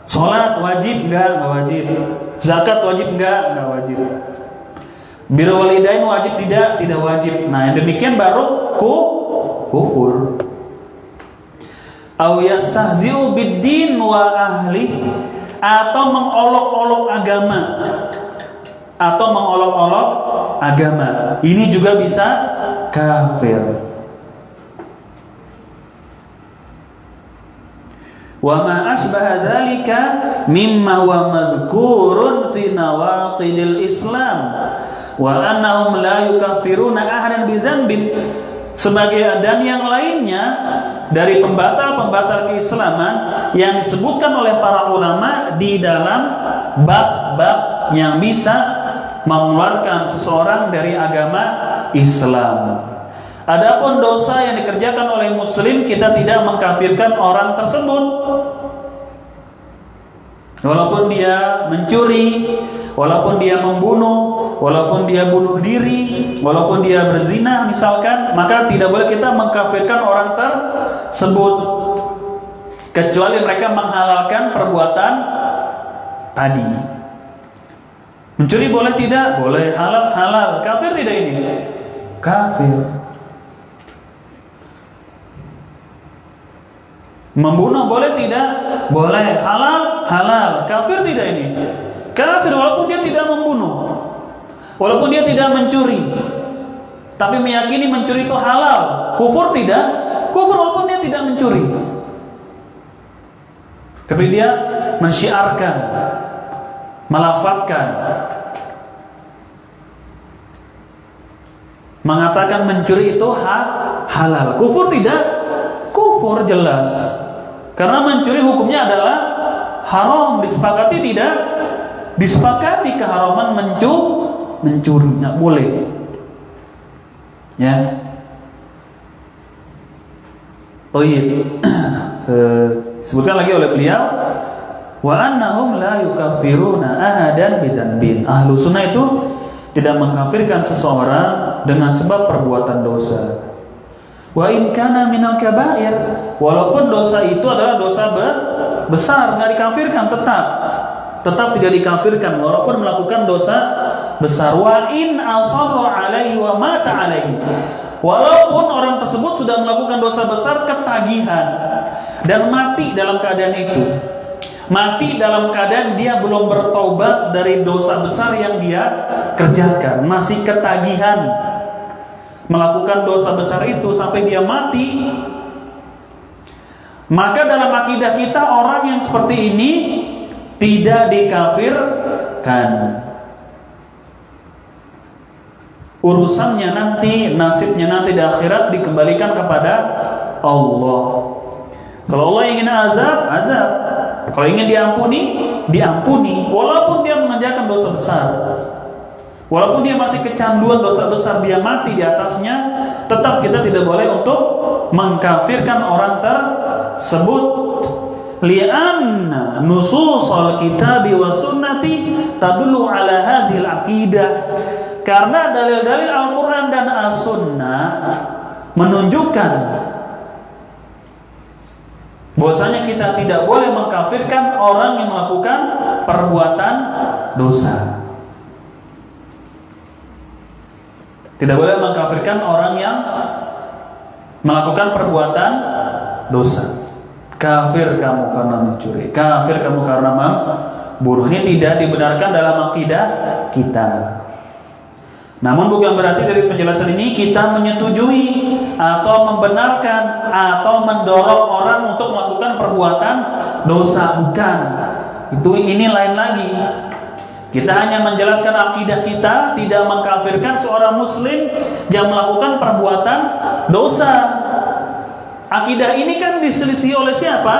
Sholat wajib enggak wajib. Zakat wajib enggak wajib. Birrul walidain wajib tidak wajib. Nah, yang demikian baru kufur. Au yastahzi'u bid-din wa ahli, atau mengolok-olok agama. Ini juga bisa kafir. Wa ma asbaha dzalika mimma huwa madhkurun fi nawaqidil Islam wa annahum la yukaffiruna ahadan bi dzambin, sebagai dan yang lainnya dari pembatal-pembatal keislaman yang disebutkan oleh para ulama di dalam bab-bab yang bisa mengeluarkan seseorang dari agama Islam. Adapun dosa yang dikerjakan oleh muslim, kita tidak mengkafirkan orang tersebut. Walaupun dia mencuri, walaupun dia membunuh, walaupun dia bunuh diri, walaupun dia berzina misalkan, maka tidak boleh kita mengkafirkan orang tersebut, kecuali mereka menghalalkan perbuatan tadi. Mencuri boleh tidak? Boleh. Halal, halal. Kafir tidak ini? Kafir. Membunuh boleh tidak? Boleh. Halal, halal. Kafir tidak ini? Kafir walaupun dia tidak membunuh, walaupun dia tidak mencuri, tapi meyakini mencuri itu halal. Kufur tidak? Kufur walaupun dia tidak mencuri, tapi dia mensyiarkan, melafadzkan, mengatakan mencuri itu halal. Kufur tidak? Kufur jelas. Karena mencuri hukumnya adalah haram. Disepakati tidak? Disepakati keharaman mencuri, nggak boleh. Ya. Toyib. Sebutkan lagi oleh beliau, wa annahum la yukaffiruna ahadan bidzanbin. Ahlu sunnah itu tidak mengkafirkan seseorang dengan sebab perbuatan dosa. Wa in kana minal kabair, walaupun dosa itu adalah dosa besar, nggak dikafirkan, tetap tidak dikafirkan walaupun melakukan dosa besar. Wa in asarra alaihi wa mata alaihi, walaupun orang tersebut sudah melakukan dosa besar, ketagihan, dan mati dalam keadaan itu, mati dalam keadaan dia belum bertobat dari dosa besar yang dia kerjakan, masih ketagihan melakukan dosa besar itu sampai dia mati, maka dalam akidah kita orang yang seperti ini tidak dikafirkan. Urusannya nanti, nasibnya nanti di akhirat dikembalikan kepada Allah. Kalau Allah ingin azab, azab. Kalau ingin diampuni, diampuni. Walaupun dia mengerjakan dosa besar, walaupun dia masih kecanduan dosa besar, dia mati di atasnya, tetap kita tidak boleh untuk mengkafirkan orang tersebut. Li'anna nususul kitabi wa sunnati tadullu ala hadhil aqidah. Karena dalil-dalil Al-Quran dan As-Sunnah menunjukkan bahwasanya kita tidak boleh mengkafirkan orang yang melakukan perbuatan dosa. Tidak boleh mengkafirkan orang yang melakukan perbuatan dosa. Kafir kamu karena mencuri, kafir kamu karena membunuh. Ini tidak dibenarkan dalam akidah kita. Namun bukan berarti dari penjelasan ini kita menyetujui atau membenarkan atau mendorong orang untuk melakukan perbuatan dosa. Bukan. Ini lain lagi. Kita hanya menjelaskan akidah kita, tidak mengkafirkan seorang muslim yang melakukan perbuatan dosa. Akidah ini kan diselisih oleh siapa?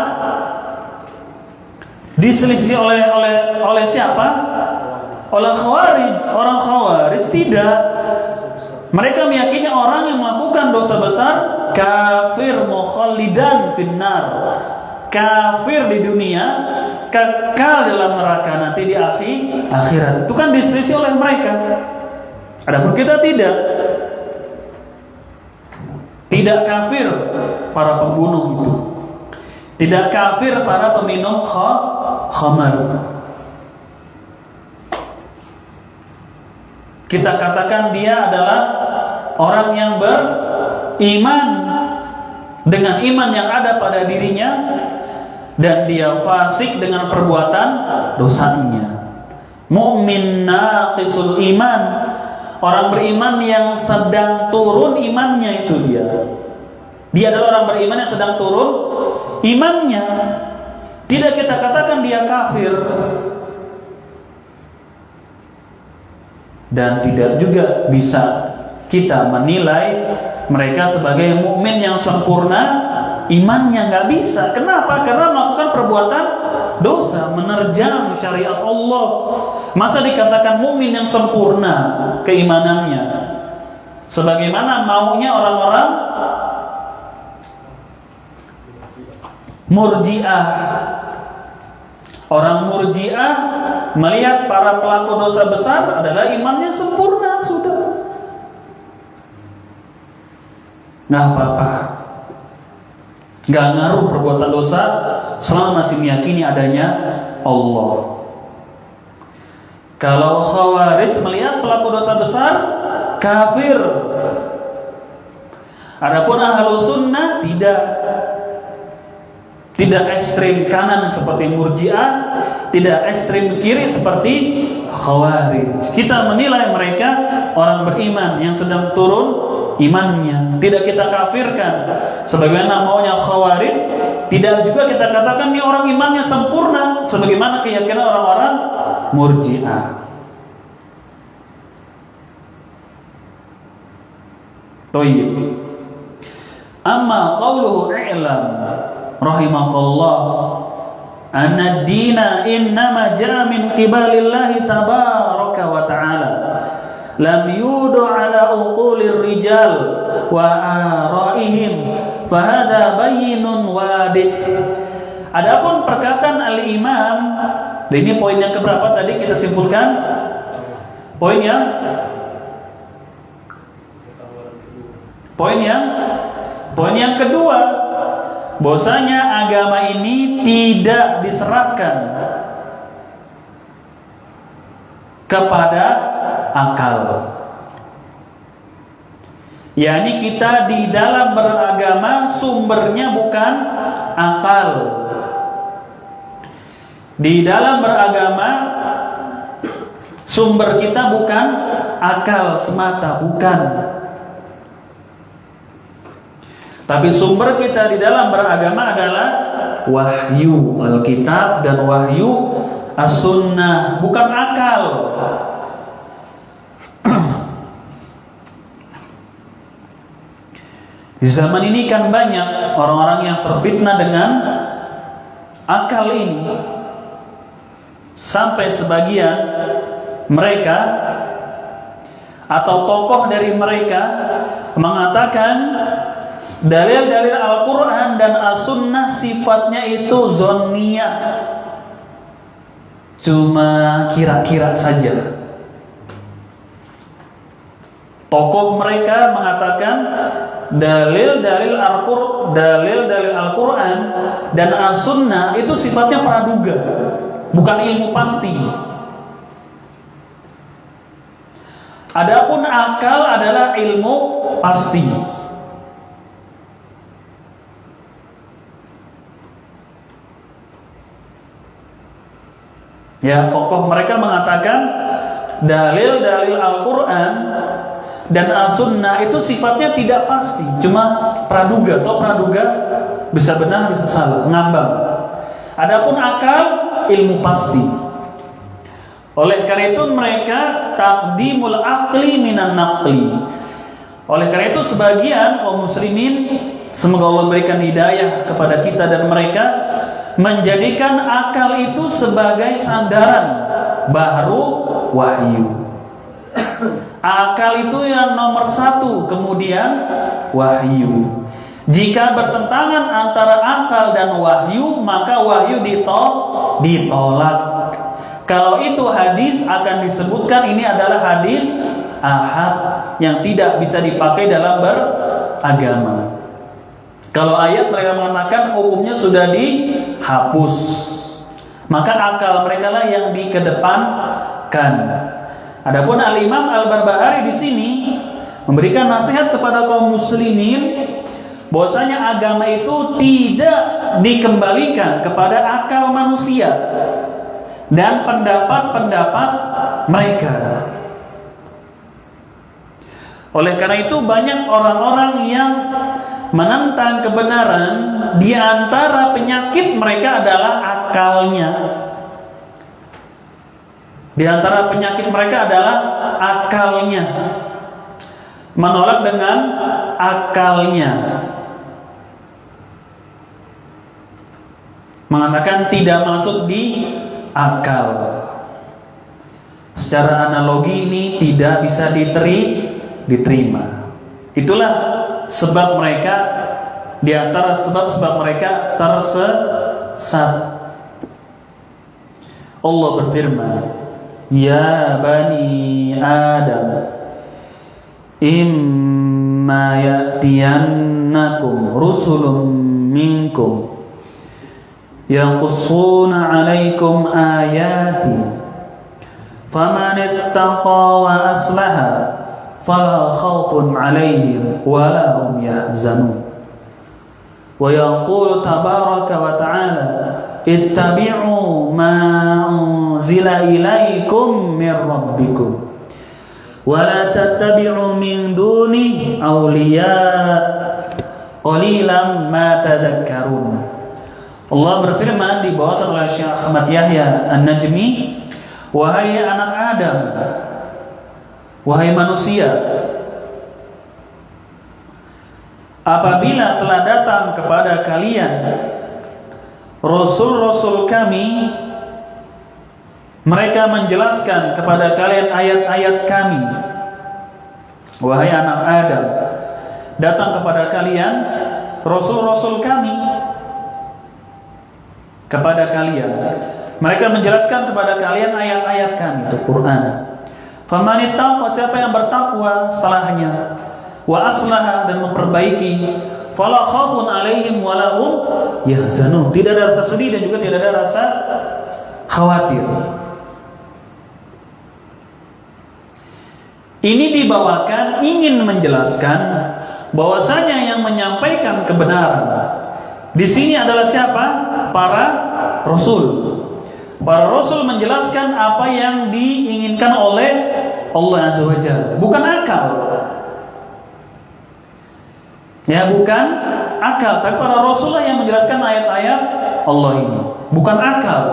Diselisih oleh siapa? Oleh Khawarij. Orang Khawarij tidak. Mereka meyakini orang yang melakukan dosa besar kafir mukhallidan finnar. Kafir di dunia, kekal dalam neraka nanti di akhirat. Itu kan diselisih oleh mereka. Adapun kita tidak. Tidak kafir para pembunuh itu. Tidak kafir para peminum khamar. Kita katakan dia adalah orang yang beriman dengan iman yang ada pada dirinya, dan dia fasik dengan perbuatan dosanya. Mu'min naqisul iman, orang beriman yang sedang turun imannya, itu dia. Dia adalah orang beriman yang sedang turun imannya. Tidak kita katakan dia kafir. Dan tidak juga bisa kita menilai mereka sebagai mukmin yang sempurna imannya, nggak bisa. Kenapa? Karena melakukan perbuatan dosa, menerjang syariat Allah. Masa dikatakan mukmin yang sempurna keimanannya? sebagaimana maunya orang-orang Murji'ah. Orang Murji'ah melihat para pelaku dosa besar adalah imannya sempurna sudah. Nggak apa-apa, nggak ngaruh perbuatan dosa selama masih meyakini adanya Allah. Kalau Khawarij melihat pelaku dosa besar kafir. Adapun Ahlus Sunnah tidak ekstrim kanan seperti Murji'ah, tidak ekstrim kiri seperti Khawarij. Kita menilai mereka orang beriman yang sedang turun imannya, tidak kita kafirkan sebagaimana maunya Khawarij. Tidak juga kita katakan ini orang imannya sempurna sebagaimana keyakinan orang-orang Murji'ah. Thayyib. Amma qauluhu i'lam rahimakallah anna ad-dina innama ja'a min qibalillahi tabaraka wa ta'ala lam yudu ala uqulir rijal wa ara'ihim fahada bayyinun wadih. Adapun perkataan al-imam, ini poin yang keberapa tadi kita simpulkan? Poin yang kedua, bahwasanya agama ini tidak diserahkan kepada akal. yakni kita di dalam beragama sumbernya bukan akal. Di dalam beragama sumber kita bukan akal semata, bukan. Tapi sumber kita di dalam beragama adalah wahyu Alkitab dan wahyu As-Sunnah, bukan akal. Di zaman ini kan banyak orang-orang yang terfitnah dengan akal ini. Sampai sebagian mereka atau tokoh dari mereka mengatakan dalil-dalil Al-Quran dan As-Sunnah sifatnya itu zonniyah, cuma kira-kira saja. Tokoh mereka mengatakan dalil-dalil Al-Quran dan As-Sunnah itu sifatnya praduga, bukan ilmu pasti. Adapun akal adalah ilmu pasti. Ya, tokoh mereka mengatakan dalil-dalil Al-Quran dan As-Sunnah itu sifatnya tidak pasti, cuma praduga. Atau praduga bisa benar bisa salah, ngambang. Adapun akal ilmu pasti. Oleh karena itu mereka taqdimul aqli minan naqli. Oleh karena itu sebagian kaum muslimin, semoga Allah memberikan hidayah kepada kita dan mereka, menjadikan akal itu sebagai sandaran baru wahyu. Akal itu yang nomor satu, kemudian wahyu. Jika bertentangan antara akal dan wahyu, maka wahyu ditolak. Kalau itu hadis akan disebutkan ini adalah hadis ahad yang tidak bisa dipakai dalam beragama. Kalau ayat mereka mengatakan hukumnya sudah dihapus, maka akal mereka lah yang dikedepankan. Adapun Al-Imam Al-Barbahari di sini memberikan nasihat kepada kaum muslimin bahwasanya agama itu tidak dikembalikan kepada akal manusia dan pendapat-pendapat mereka. Oleh karena itu banyak orang-orang yang menentang kebenaran, di antara penyakit mereka adalah akalnya. Di antara penyakit mereka adalah akalnya. Menolak dengan akalnya. Mengatakan tidak masuk di akal. Secara analogi ini tidak bisa diterima. Itulah sebab mereka, di antara sebab-sebab mereka tersesat. Allah berfirman, Ya bani Adam, imma ya'tiyannakum rusulun minkum yaqussuna 'alaikum ayati faman ittaqa wa aslaha fala khaufun 'alaihim wa la hum yahzanun. Wa yaqulu tabaraka wa ta'ala ittabi'u ma unzila ilaikum min rabbikum wa la tattabi'u min duni awliya qalilan ma tadhakkarun. Allah berfirman dibawakan oleh Syekh Ahmad Yahya An-Najmi, wahai anak Adam, wahai manusia, apabila telah datang kepada kalian Rasul-Rasul kami, mereka menjelaskan kepada kalian ayat-ayat kami. Wahai anak Adam, datang kepada kalian Rasul-Rasul kami, kepada kalian mereka menjelaskan kepada kalian ayat-ayat kami, itu Quran. Famanittaqwa, siapa yang bertakwa setelahnya, wa aslaha, dan memperbaiki, fala khaufun 'alaihim wa la hum yahzanun, tidak ada rasa sedih dan juga tidak ada rasa khawatir. Ini dibawakan ingin menjelaskan bahwasanya yang menyampaikan kebenaran di sini adalah siapa? Para rasul. Para rasul menjelaskan apa yang diinginkan oleh Allah Azza wa Jalla, bukan akal. Ya, bukan akal, tapi para rasul yang menjelaskan ayat-ayat Allah ini, bukan akal.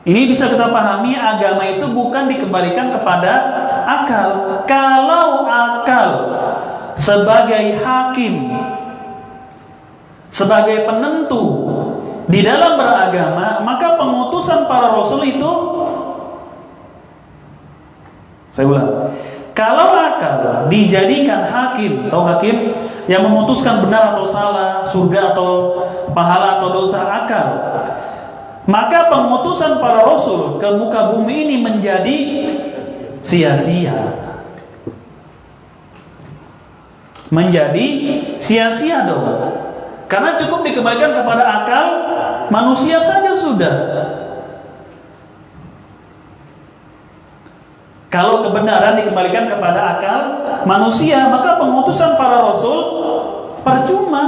Ini bisa kita pahami, agama itu bukan dikembalikan kepada akal. Kalau akal sebagai hakim, sebagai penentu di dalam beragama, maka pengutusan para rasul itu, saya ulang, kalau akal dijadikan hakim, atau hakim yang memutuskan benar atau salah, surga atau pahala atau dosa, akal, maka pengutusan para rasul ke muka bumi ini menjadi sia-sia. Menjadi sia-sia dong. Karena cukup dikembalikan kepada akal manusia saja sudah. Kalau kebenaran dikembalikan kepada akal manusia, maka pengutusan para rasul percuma.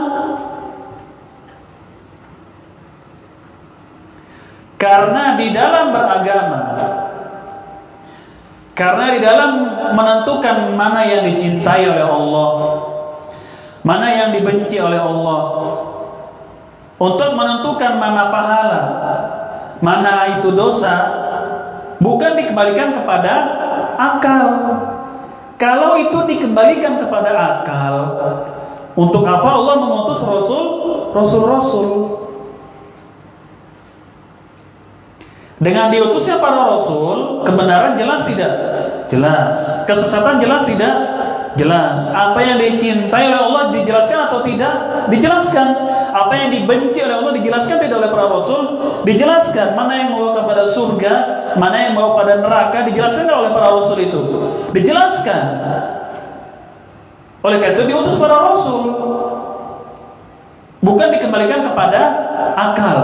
Karena di dalam beragama, karena di dalam menentukan mana yang dicintai oleh Allah, mana yang dibenci oleh Allah, untuk menentukan mana pahala, mana itu dosa, bukan dikembalikan kepada akal. Kalau itu dikembalikan kepada akal, untuk apa Allah mengutus rasul-rasul? Dengan diutusnya para rasul, kebenaran jelas tidak? Jelas. Kesesatan jelas tidak? Jelas. Apa yang dicintai oleh Allah dijelaskan atau tidak? Dijelaskan. Apa yang dibenci oleh Allah dijelaskan tidak oleh para rasul? Dijelaskan. Mana yang membawa kepada surga, mana yang membawa pada neraka, dijelaskan tidak oleh para rasul itu? Dijelaskan. Oleh karena itu diutus para rasul, bukan dikembalikan kepada akal.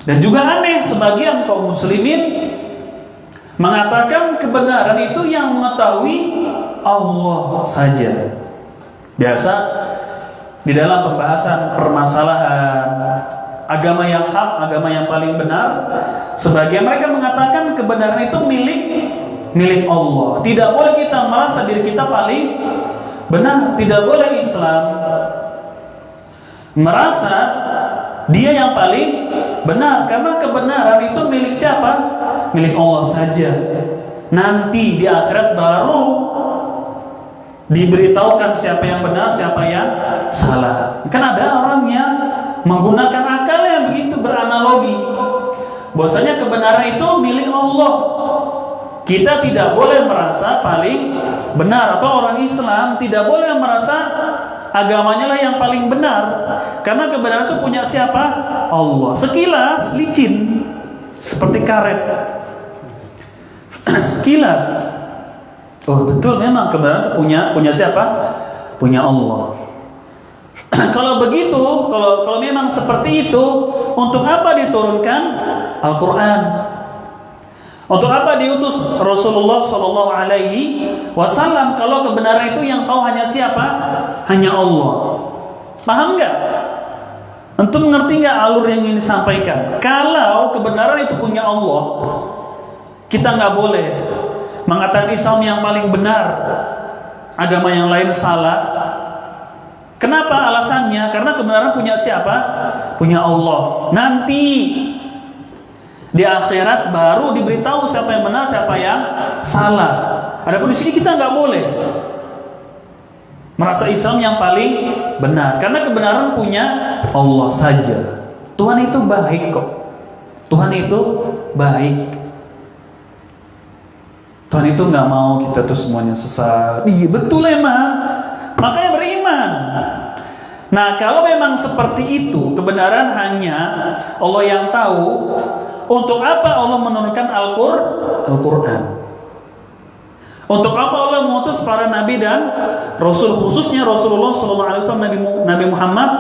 Dan juga aneh, sebagian kaum muslimin mengatakan kebenaran itu yang mengetahui Allah saja. Biasa di dalam pembahasan permasalahan agama yang hak, agama yang paling benar, sebagian mereka mengatakan kebenaran itu milik Allah. Tidak boleh kita merasa diri kita paling benar. Tidak boleh Islam merasa dia yang paling benar, karena kebenaran itu milik siapa? Milik Allah saja. Nanti di akhirat baru diberitahukan siapa yang benar, siapa yang salah. Kan ada orang yang menggunakan akal yang begitu, beranalogi bahwasanya kebenaran itu milik Allah. kita tidak boleh merasa paling benar, atau orang Islam tidak boleh merasa agamanya lah yang paling benar, karena kebenaran itu punya siapa? Allah. Sekilas licin seperti karet. Sekilas, oh betul, memang kebenaran itu punya siapa? Punya Allah. Kalau begitu, kalau memang seperti itu, untuk apa diturunkan Al-Quran? Untuk apa diutus Rasulullah Sallallahu Alaihi Wasallam? Kalau kebenaran itu yang tahu hanya siapa? Hanya Allah. Paham nggak? Antum mengerti nggak alur yang ingin disampaikan? Kalau kebenaran itu punya Allah, kita nggak boleh mengatakan Islam yang paling benar, agama yang lain salah. Kenapa alasannya? Karena kebenaran punya siapa? Punya Allah. Nanti di akhirat baru diberitahu siapa yang benar, siapa yang salah. Adapun di sini kita nggak boleh merasa Islam yang paling benar, karena kebenaran punya Allah saja. Tuhan itu baik kok. Tuhan itu baik. Tuhan itu nggak mau kita tuh semuanya sesat. Iya betul emang. Makanya beriman. Nah, kalau memang seperti itu, kebenaran hanya Allah yang tahu, untuk apa Allah menurunkan Al-Quran? Untuk apa Allah mengutus para nabi dan rasul, khususnya Rasulullah SAW, Nabi Muhammad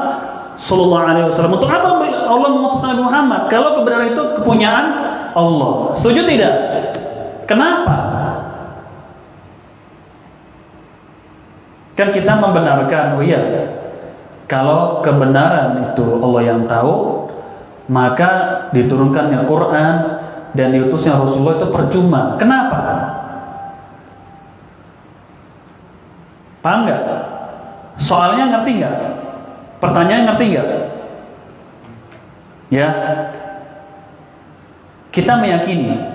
SAW? Untuk apa Allah mengutus Nabi Muhammad? Kalau kebenaran itu kepunyaan Allah. Setuju tidak? Kenapa? Kan kita membenarkan, oh iya, kalau kebenaran itu Allah yang tahu, maka diturunkannya Quran dan diutusnya Rasulullah itu percuma. Kenapa? Paham nggak? Soalnya ngerti nggak? Pertanyaan ngerti nggak? Ya, kita meyakini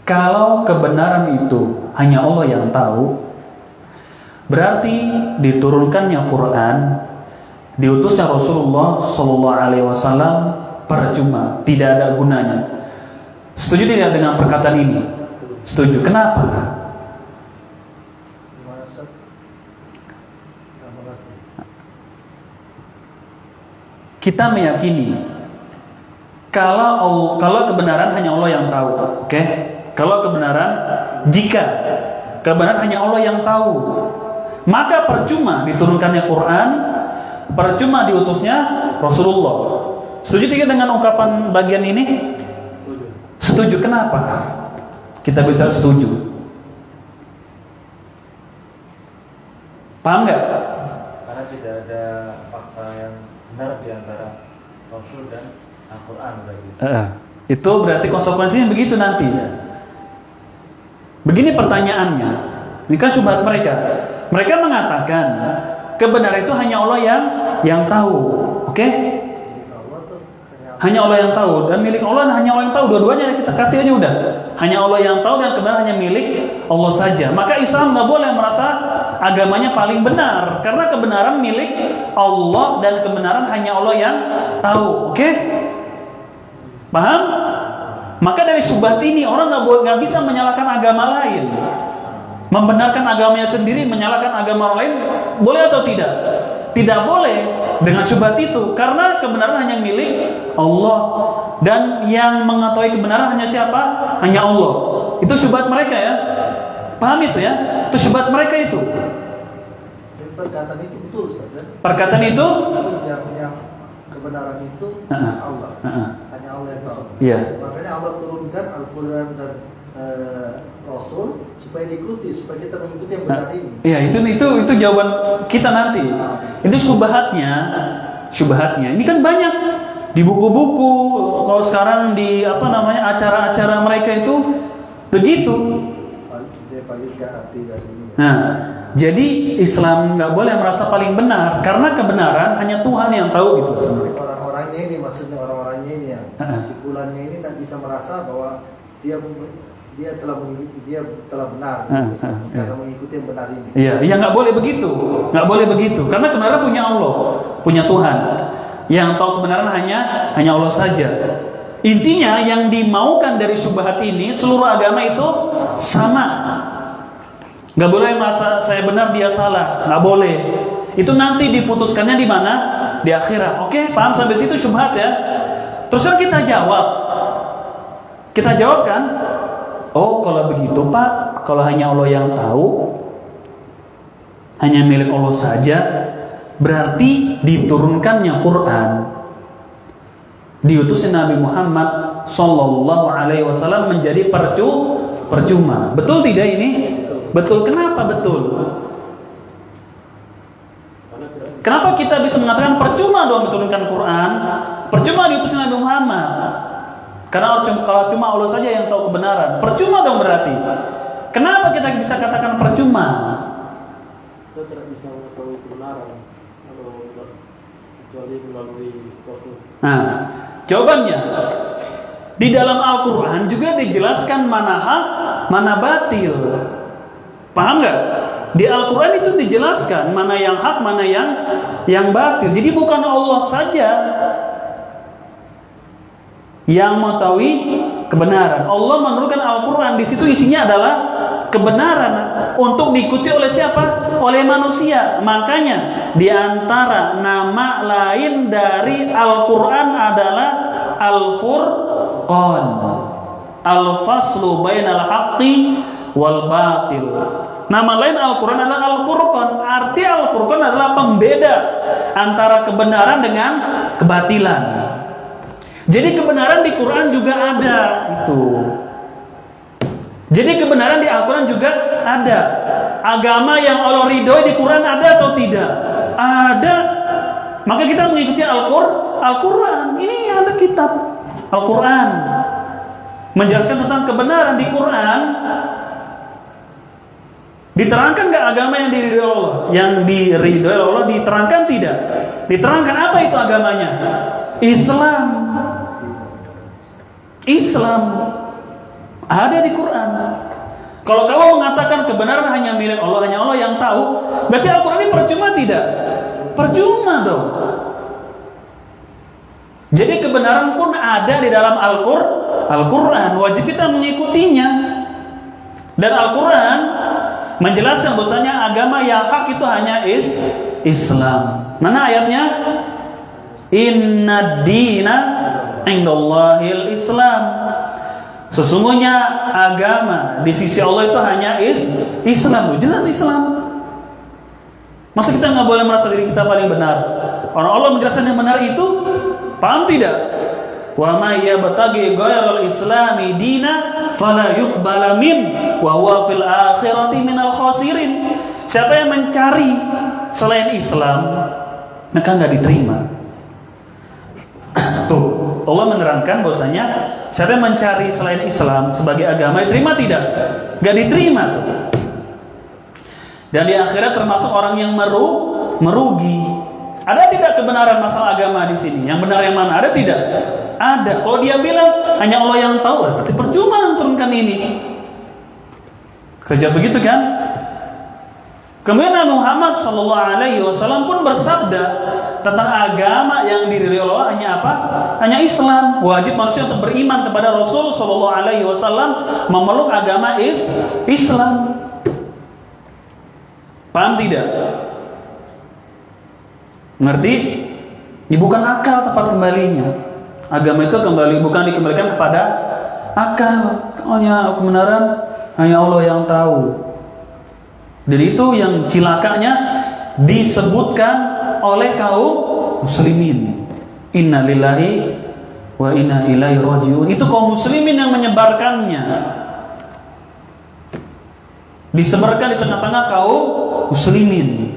kalau kebenaran itu hanya Allah yang tahu, berarti diturunkannya Quran, diutusnya Rasulullah Sallallahu Alaihi Wasallam percuma, tidak ada gunanya. Setuju tidak dengan perkataan ini? Setuju. Kenapa? Kita meyakini kalau kebenaran hanya Allah yang tahu, oke? Kalau kebenaran, jika kebenaran hanya Allah yang tahu, maka percuma diturunkannya Quran, percuma diutusnya Rasulullah. Setuju tidak dengan ungkapan bagian ini? Setuju. Kenapa kita bisa setuju? Paham nggak? Karena tidak ada fakta yang benar di antara Rasul dan Al-Quran berarti. Itu berarti konsekuensinya begitu nanti. Begini pertanyaannya, ini kan syubhat mereka. Mereka mengatakan kebenaran itu hanya Allah yang tahu, oke? Hanya Allah yang tahu, dan milik Allah hanya Allah yang tahu. Dua-duanya kita kasih aja udah. Hanya Allah yang tahu dan kebenaran hanya milik Allah saja. Maka Islam nggak boleh merasa agamanya paling benar, karena kebenaran milik Allah dan kebenaran hanya Allah yang tahu, oke? Paham? Maka dari syubhat ini orang nggak bisa menyalahkan agama lain. Membenarkan agamanya sendiri, menyalahkan agama orang lain, boleh atau tidak? Tidak boleh dengan syubhat itu, karena kebenaran hanya milik Allah dan yang mengetahui kebenaran hanya siapa? Hanya Allah. Itu syubhat mereka ya. Paham itu ya? Itu syubhat mereka itu. Perkataan itu betul, Ustaz. Perkataan itu yang kebenaran itu Allah. Hanya Allah yang tahu. Iya. Makanya Allah turunkan Al-Quran dan Rasul supaya diikuti, supaya kita mengikuti yang benar ini. Iya, itu jawaban kita nanti. Itu syubhatnya. Ini kan banyak di buku-buku, kalau sekarang di acara-acara mereka itu begitu. Nah, jadi Islam nggak boleh merasa paling benar, karena kebenaran hanya Tuhan yang tahu gitu. Orang-orangnya ini, maksudnya orang-orangnya ini yang sikulannya ini tak bisa merasa bahwa dia telah benar karena mengikuti yang benar ini. Iya, nggak boleh begitu, karena kebenaran punya Allah, punya Tuhan. Yang tahu kebenaran hanya Allah saja. Intinya yang dimaukan dari syubhat ini, seluruh agama itu sama. Gak boleh merasa saya benar dia salah, gak boleh. Itu nanti diputuskannya di mana? Di akhirat. Oke, paham sampai situ syubhat ya. Terus kan kita jawab. Kita jawab kan? Oh, kalau begitu Pak, kalau hanya Allah yang tahu, hanya milik Allah saja, berarti diturunkannya Quran, diutusnya Nabi Muhammad Sallallahu Alaihi Wasallam menjadi percuma. Betul tidak ini? Betul. Kenapa betul? Kenapa kita bisa mengatakan percuma dong diturunkan Quran, percuma diutusnya Nabi Muhammad? Karena kalau cuma Allah saja yang tahu kebenaran, percuma dong berarti. Kenapa kita bisa katakan percuma? Kita tidak bisa mengetahui kebenaran kalau kecuali melalui Rasul. Nah, jawabannya di dalam Al-Quran juga dijelaskan mana hak, mana batil. Paham nggak? Di Al-Quran itu dijelaskan mana yang hak, mana yang batil. Jadi bukan Allah saja yang mengetahui kebenaran. Allah menurunkan Al-Quran, di situ isinya adalah kebenaran untuk diikuti oleh siapa? Oleh manusia. Makanya di antara nama lain dari Al-Quran adalah Al-Furqan, Al-Faslu bainal haqqi wal batil. Nama lain Al-Quran adalah Al-Furqan. Arti Al-Furqan adalah pembeda antara kebenaran dengan kebatilan. Jadi kebenaran di Quran juga ada itu. Jadi kebenaran di Al-Quran juga ada. Agama yang Allah ridhoi di Quran ada atau tidak? Ada. Maka kita mengikuti Al-Quran. Ini ada kitab Al-Quran menjelaskan tentang kebenaran di Quran. Diterangkan nggak agama yang diridhoi Allah? Yang diridhoi Allah diterangkan tidak? Diterangkan apa itu agamanya? Islam ada di Quran. Kalau kamu mengatakan kebenaran hanya milik Allah, hanya Allah yang tahu, berarti Al-Quran ini percuma tidak? Percuma dong. Jadi kebenaran pun ada di dalam Al-Quran. Wajib kita mengikutinya. Dan Al-Quran menjelaskan bahwasanya agama yang hak itu hanya Islam. Mana ayatnya? Inna dina indallahil Islam. Sesungguhnya agama di sisi Allah itu hanya Islam. Jelas Islam. Masa kita nggak boleh merasa diri kita paling benar? Orang Allah menjelaskan yang benar itu, paham tidak? Wa may yabtaghi ghairal islami dina fala yuqbala min wa huwa fil akhirati minal khasirin. Siapa yang mencari selain Islam, maka nggak diterima. Tuh, Allah menerangkan bahwasanya siapa yang mencari selain Islam sebagai agama diterima tidak? Nggak diterima tuh. Dan di akhirat termasuk orang yang merugi. Ada tidak kebenaran masalah agama di sini? Yang benar yang mana? Ada tidak? Ada. Kalau dia bilang hanya Allah yang tahu, berarti percuma turunkan ini. Kerja begitu kan? Kemudian Nabi Muhammad SAW pun bersabda tentang agama yang diridhoi Allah hanya apa? Hanya Islam. Wajib manusia untuk beriman kepada Rasul SAW, memeluk agama Islam. Paham tidak? Ngerti? Ini bukan akal tempat kembalinya. Agama itu bukan dikembalikan kepada akal. Hanya kebenaran hanya Allah yang tahu. Dan itu yang cilakanya disebutkan oleh kaum muslimin. Inna lillahi wa inna ilaihi rajiun. Itu kaum muslimin yang menyebarkannya. Disebarkan di tengah-tengah kaum muslimin.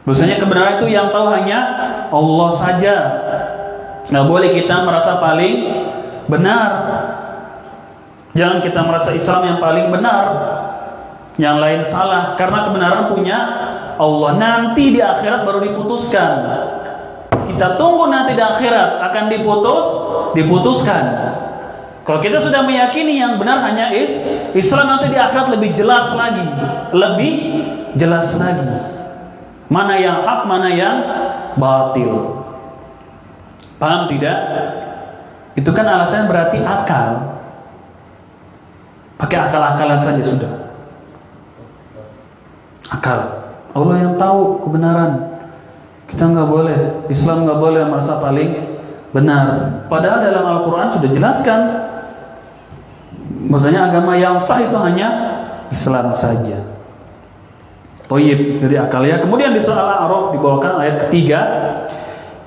Bahwasanya kebenaran itu yang tahu hanya Allah saja. Nggak boleh kita merasa paling benar. Jangan kita merasa Islam yang paling benar, yang lain salah. Karena kebenaran punya Allah. Nanti di akhirat baru diputuskan. Kita tunggu nanti di akhirat akan diputuskan. Kalau kita sudah meyakini yang benar hanya Islam, nanti di akhirat lebih jelas lagi. Mana yang hak, mana yang batil. Paham tidak? Itu kan alasannya berarti akal. Pakai akal-akalan saja sudah. Akal. Allah yang tahu kebenaran. Kita nggak boleh, Islam nggak boleh merasa paling benar. Padahal dalam Al-Quran sudah jelaskan, maksudnya agama yang sah itu hanya Islam saja. Toyib, jadi akal ya. Kemudian di surah Al-A'raf dibawakan ayat ketiga,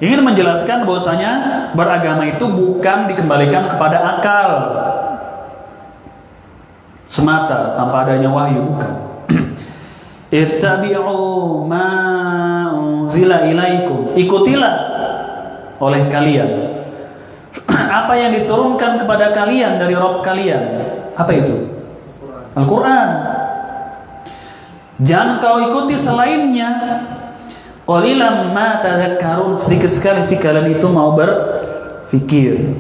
ingin menjelaskan bahwasanya beragama itu bukan dikembalikan kepada akal semata tanpa adanya wahyu, bukan. Ittabi'u ma unzila ilaikum, ikutilah oleh kalian apa yang diturunkan kepada kalian dari Rabb kalian. Apa itu? Al-Quran. Jangan kau ikuti selainnya. Qalilan ma tadhakkarun, sedikit sekali sih kalian itu mau berfikir.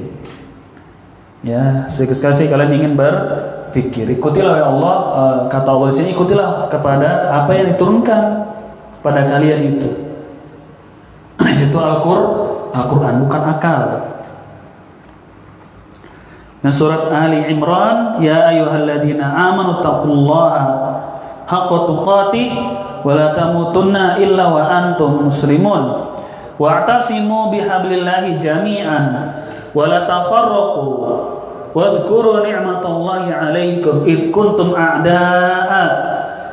Ya, sedikit sekali sih kalian ingin berfikir. Ikutilah ya Allah, kata Allah di sini, ikutilah kepada apa yang diturunkan pada kalian itu. Itu Al-Quran, bukan akal. Nah, surat Ali Imran, ya ayyuhalladzina amanu taqullaha haqqa tuqatih wa la tamutunna illa wa antum muslimun wa'tasimu bihablillahi jami'an wa la tafarraqu wadhkuru ni'matallahi 'alaikum id kuntum a'da'a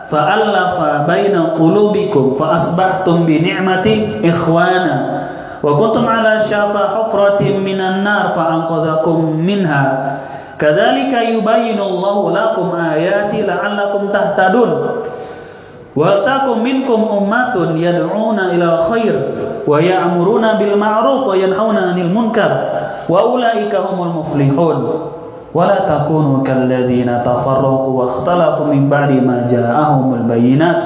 fa'alafa baina qulubikum fa asbahtum bi ni'mati ikhwana wa kuntum 'ala syafa hufratin minan nar fa anqadhakum minha kadzalika yubayyinullahu lakum ayati la'allakum tahtadun wa takum minkum ummatun yad'una ila khair wa ya'muruna bil ma'ruf wa yanhauna 'anil munkar wa ulaika humul muflihun wa la takunu kalladzina tafarraqu wa ikhtalafu min ba'di ma ja'ahumul bayyinat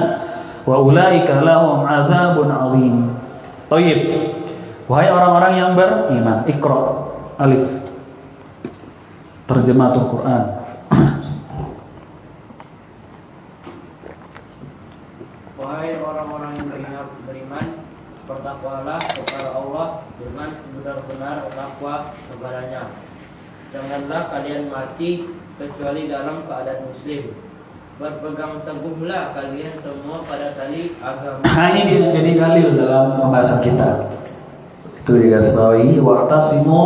wa ulaika lahum 'adzabun 'adzim. Baik. Wahai orang-orang yang beriman, Iqra, alif. Terjemahatul Quran. Wahai orang-orang yang beriman, bertakwalah kepada Allah dengan sebenar-benar takwa kepadanya. Janganlah kalian mati kecuali dalam keadaan muslim. Berpegang teguhlah kalian semua pada tali agama. Ini jadi dalil dalam pembahasan kita. Itu digarisbawahi, wa'tasimu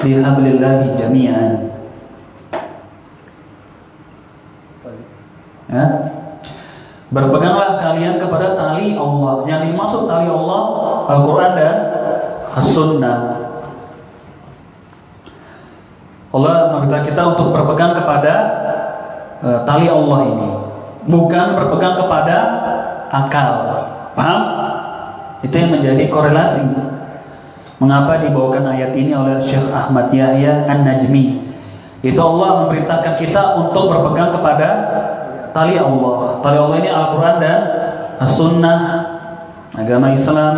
bihablillahi jami'an. Ya. Berpeganglah kalian kepada tali Allah. Yang dimaksud tali Allah Al-Quran dan As-Sunnah. Allah meminta kita untuk berpegang kepada tali Allah ini, bukan berpegang kepada akal. Paham? Itu yang menjadi korelasi. Mengapa dibawakan ayat ini oleh Syekh Ahmad Yahya An-Najmi? Itu Allah memerintahkan kita untuk berpegang kepada tali Allah. Tali Allah ini Al-Quran dan As-Sunnah, agama Islam.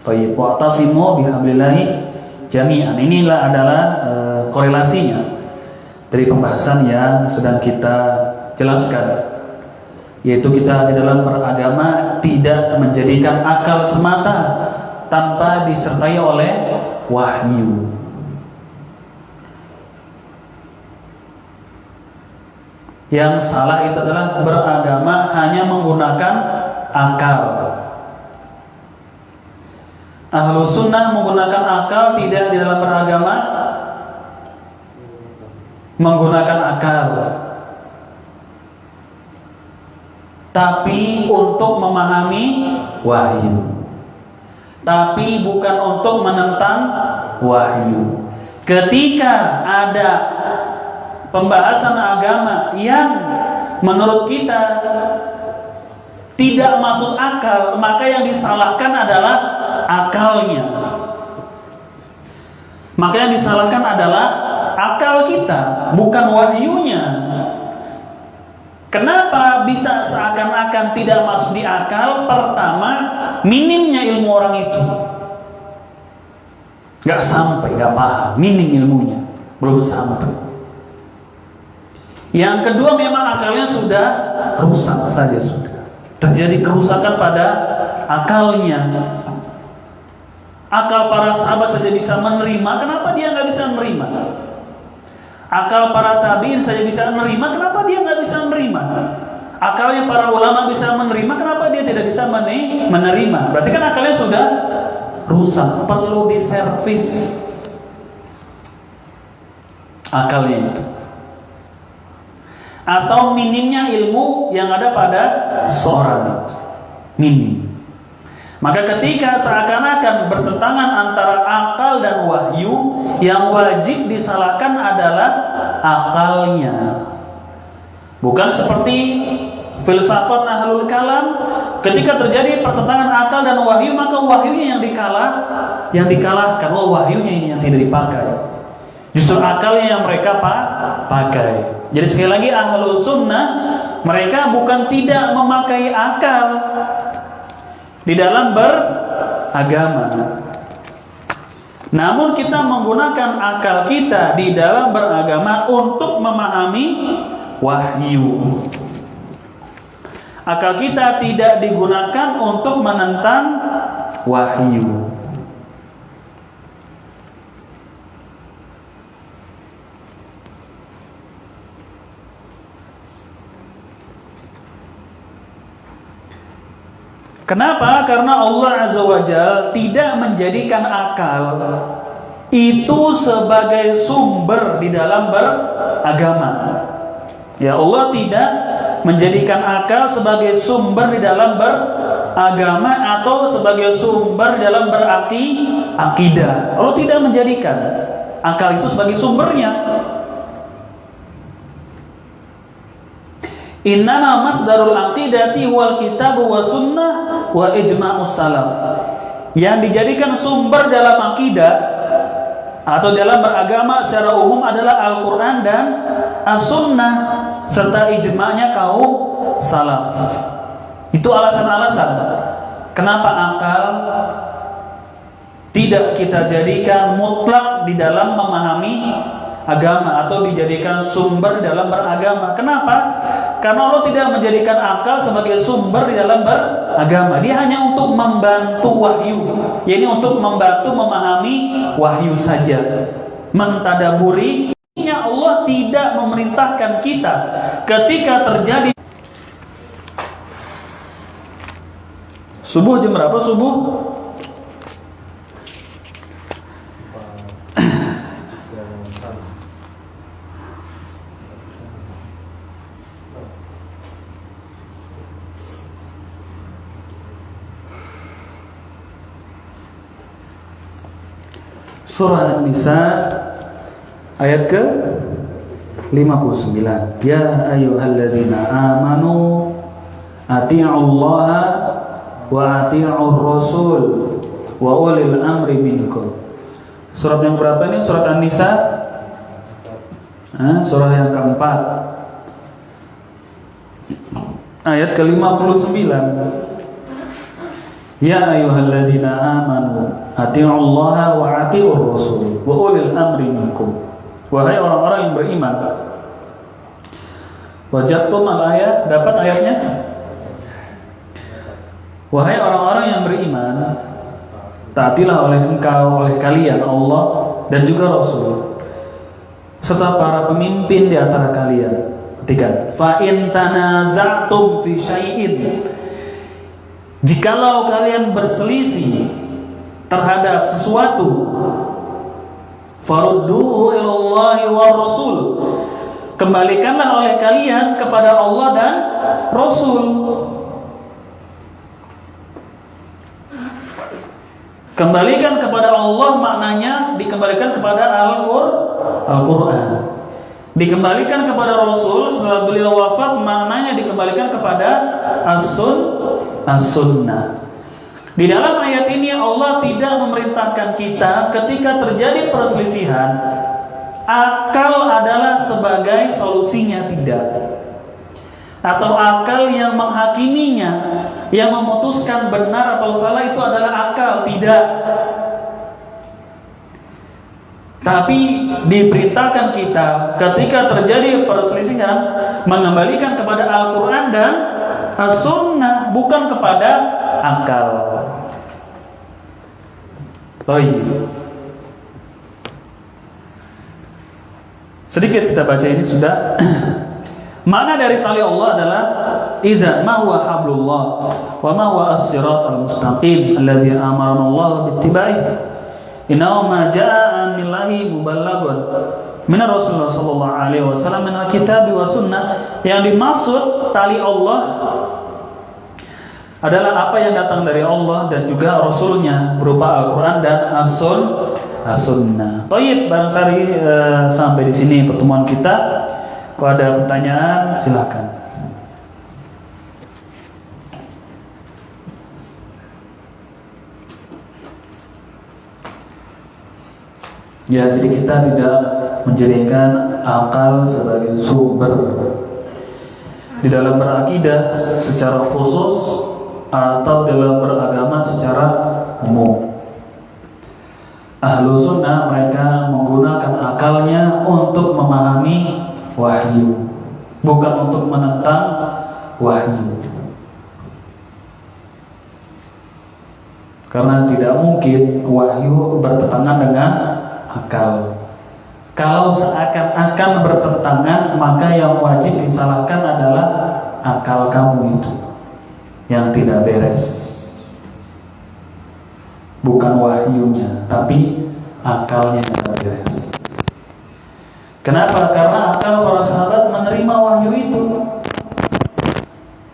Tayyib, wa'tasimu bihablillahi jami'an. Inilah adalah korelasinya dari pembahasan yang sedang kita jelaskan, yaitu kita di dalam beragama tidak menjadikan akal semata tanpa disertai oleh wahyu. Yang salah itu adalah beragama hanya menggunakan akal. Ahlus sunnah menggunakan akal tidak di dalam beragama, menggunakan akal, tapi untuk memahami wahyu, tapi bukan untuk menentang wahyu. Ketika ada pembahasan agama yang menurut kita tidak masuk akal, maka yang disalahkan adalah akalnya. Maka yang disalahkan adalah akal kita, bukan wahyunya. Kenapa bisa seakan-akan tidak masuk di akal? Pertama, minimnya ilmu orang itu. Gak sampai, gak paham, minim ilmunya, belum sampai. Yang kedua, memang akalnya sudah rusak saja, sudah terjadi kerusakan pada akalnya. Akal para sahabat saja bisa menerima, kenapa dia nggak bisa menerima? Akal para tabiin saja bisa menerima, kenapa dia nggak bisa menerima? Akalnya para ulama bisa menerima, kenapa dia tidak bisa menerima? Berarti kan akalnya sudah rusak, perlu diservis akalnya itu. Atau minimnya ilmu yang ada pada seorang, minim. Maka ketika seakan-akan bertentangan antara akal dan wahyu, yang wajib disalahkan adalah akalnya. Bukan seperti filsafat ahlul kalam, ketika terjadi pertentangan akal dan wahyu, maka wahyunya yang dikalahkan. Wahyunya ini yang tidak dipakai. Justru akalnya yang mereka pakai. Jadi sekali lagi ahlus sunnah, mereka bukan tidak memakai akal di dalam beragama. Namun kita menggunakan akal kita di dalam beragama untuk memahami wahyu. Akal kita tidak digunakan untuk menentang wahyu. Kenapa? Karena Allah Azza wa Jalla tidak menjadikan akal itu sebagai sumber di dalam beragama. Ya, Allah tidak menjadikan akal sebagai sumber di dalam beragama atau sebagai sumber di dalam berakidah. Allah tidak menjadikan akal itu sebagai sumbernya. Innama masdarul aqidati wal kitabu wa sunnah wa ijma'us salaf. Yang dijadikan sumber dalam akidah atau dalam beragama secara umum adalah Al-Quran dan As-Sunnah serta ijma'nya kaum salaf. Itu alasan-alasan kenapa akal tidak kita jadikan mutlak di dalam memahami agama atau dijadikan sumber dalam beragama. Kenapa? Karena Allah tidak menjadikan akal sebagai sumber di dalam beragama. Dia hanya untuk membantu wahyu, yaitu untuk membantu memahami wahyu saja. Mentadaburi, Allah tidak memerintahkan kita ketika terjadi subuh. Jam berapa subuh? Surah An-Nisa ayat ke 59. Ya ayyuhalladzina amanu ati'ullaha wa ati'ur rasul wa ulil amri minkum. Surat yang berapa ini? Surat An-Nisa? Surah yang keempat. Ayat ke 59. Ya ayyuhalladzina amanu ati'ullaha wa ati'ur rasul wa ulil amri minkum. Wahai orang-orang yang beriman. Wajadtum al-ayat, dapat ayatnya? Wahai orang-orang yang beriman, taatilah oleh engkau, oleh kalian Allah dan juga Rasul serta para pemimpin di antara kalian. Ketika fa in tanaza'tum fi syai'in, jikalau kalian berselisih terhadap sesuatu, farudduhu ilallahi war rasul, kembalikanlah oleh kalian kepada Allah dan Rasul. Kembalikan kepada Allah maknanya dikembalikan kepada Al-Quran. Dikembalikan kepada Rasul setelah beliau wafat maknanya dikembalikan kepada As-Sunnah. Di dalam ayat ini Allah tidak memerintahkan kita ketika terjadi perselisihan akal adalah sebagai solusinya, tidak. Atau akal yang menghakiminya, yang memutuskan benar atau salah itu adalah akal, tidak. Tapi diperintahkan kita ketika terjadi perselisihan mengembalikan kepada Al-Quran dan As-Sunnah, bukan kepada akal. Sedikit kita baca ini sudah. Makna dari tali Allah adalah idza ma huwa hablullah wa ma huwa as-siratal mustaqim alladzi amarana Allah bittiba'i. Inna ma jaa'a anillahi muballaghun min Rasulullah sallallahu alaihi wasallam min al-kitab wa sunnah. Yang dimaksud tali Allah adalah apa yang datang dari Allah dan juga Rasulnya berupa Al-Quran dan As-Sunnah. Thayyib, barangkali sampai di sini pertemuan kita. Kalau ada pertanyaan silakan. Ya, jadi kita tidak menjadikan akal sebagai sumber di dalam berakidah secara khusus atau dalam beragama secara umum. Ahlu sunnah mereka menggunakan akalnya untuk memahami wahyu, bukan untuk menentang wahyu. Karena tidak mungkin wahyu bertentangan dengan akal. Kalau seakan-akan bertentangan, maka yang wajib disalahkan adalah akal kamu itu yang tidak beres. Bukan wahyunya, tapi akalnya yang tidak beres. Kenapa? Karena akal para sahabat menerima wahyu itu.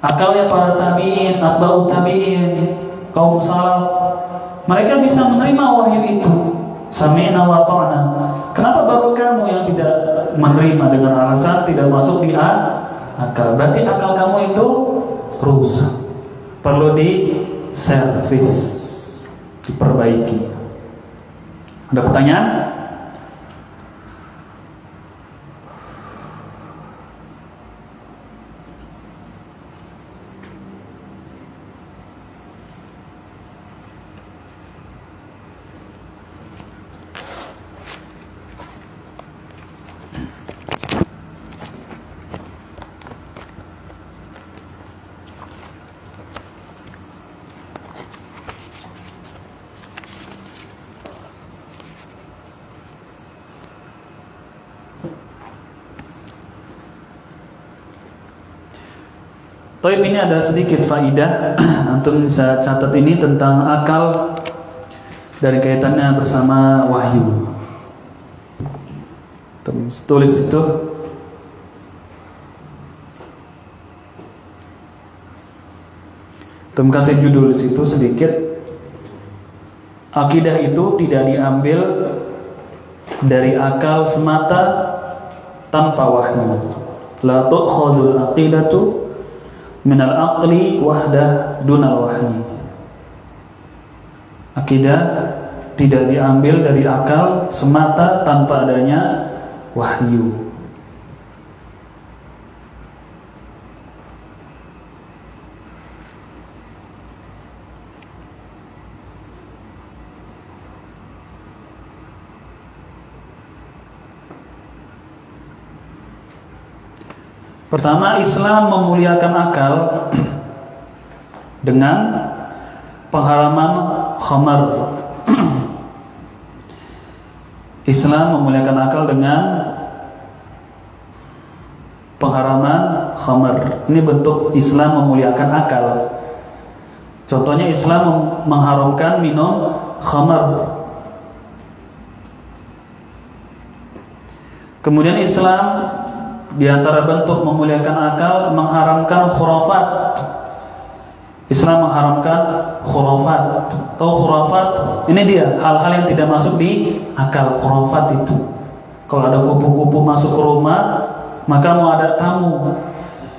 Akalnya para tabi'in, atba'ut tabi'in, kaum salaf, mereka bisa menerima wahyu itu. Sami'na wa ta'na. Kenapa baru kamu yang tidak menerima dengan alasan tidak masuk di akal? Berarti akal kamu itu rusak. Perlu di-servis, diperbaiki. Ada pertanyaan? Toib, ini ada sedikit faidah. Antum bisa catat ini tentang akal dari kaitannya bersama wahyu. Tulis itu. Kasih judul di situ sedikit. Akidah itu tidak diambil dari akal semata tanpa wahyu. La tu'khadul aqidatu minal aqli wahdah dunal wahyi. Akidah tidak diambil dari akal semata tanpa adanya wahyu. Pertama, Islam memuliakan akal dengan pengharaman khamar. Islam memuliakan akal dengan pengharaman khamar. Ini bentuk Islam memuliakan akal. Contohnya Islam mengharamkan minum khamar. Kemudian Islam di antara bentuk memuliakan akal mengharamkan khurafat. Islam mengharamkan khurafat. Tahu khurafat? Ini dia hal-hal yang tidak masuk di akal. Khurafat itu, kalau ada kupu-kupu masuk ke rumah, maka mau ada tamu,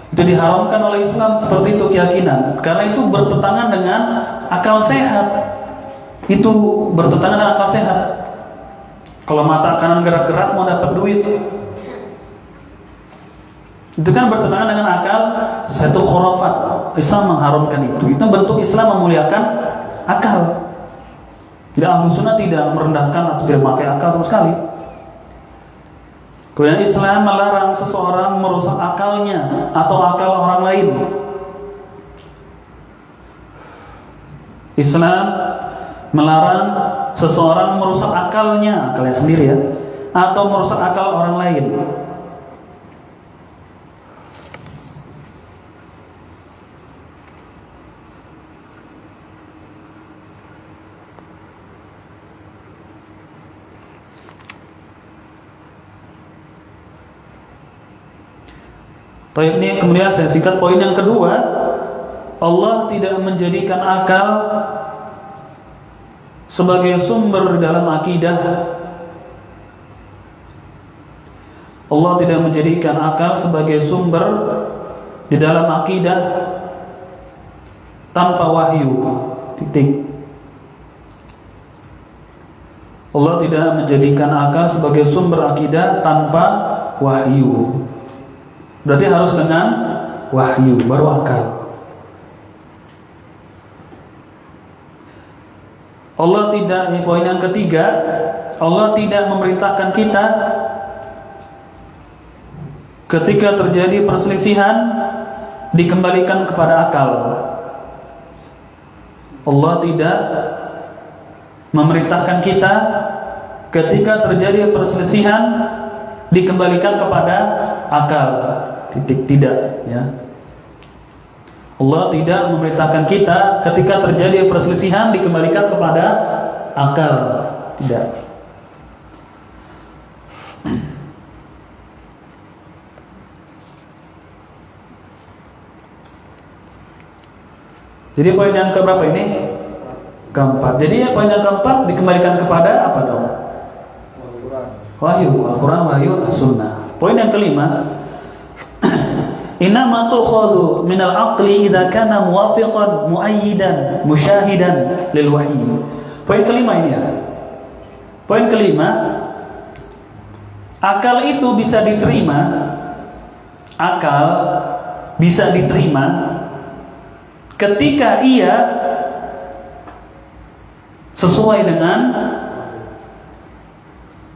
itu diharamkan oleh Islam. Seperti itu keyakinan, karena itu bertentangan dengan akal sehat. Itu bertentangan dengan akal sehat. Kalau mata kanan gerak-gerak mau dapat duit, itu kan bertentangan dengan akal. Satu khurafat. Islam mengharamkan itu. Itu bentuk Islam memuliakan akal. Jadi Ahlu Sunnah tidak merendahkan atau tidak memakai akal sama sekali. Kemudian Islam melarang seseorang merusak akalnya atau akal orang lain. Islam melarang seseorang merusak akalnya sendiri ya, atau merusak akal orang lain. Baik, ini kemudian saya singkat poin yang kedua, Allah tidak menjadikan akal sebagai sumber dalam akidah. Allah tidak menjadikan akal sebagai sumber di dalam akidah tanpa wahyu. Titik. Allah tidak menjadikan akal sebagai sumber akidah tanpa wahyu. Berarti harus dengan wahyu baru akal. Allah tidak, ini poin yang ketiga, Allah tidak memerintahkan kita ketika terjadi perselisihan dikembalikan kepada akal. Allah tidak memerintahkan kita ketika terjadi perselisihan dikembalikan kepada akal. Titik, tidak ya. Allah tidak memerintahkan kita ketika terjadi perselisihan dikembalikan kepada akal. Tidak. Jadi poin yang keberapa ini? Keempat. Jadi poin yang keempat dikembalikan kepada apa dong? Wahyu, Al-Quran, wahyu, As-Sunnah. Poin yang kelima, innama tukhadhu minal aqli idza kana muwafiqan muayyidan musyahidan lil wahyi. Poin kelima ini ya. Poin kelima, akal itu bisa diterima. Akal bisa diterima ketika ia sesuai dengan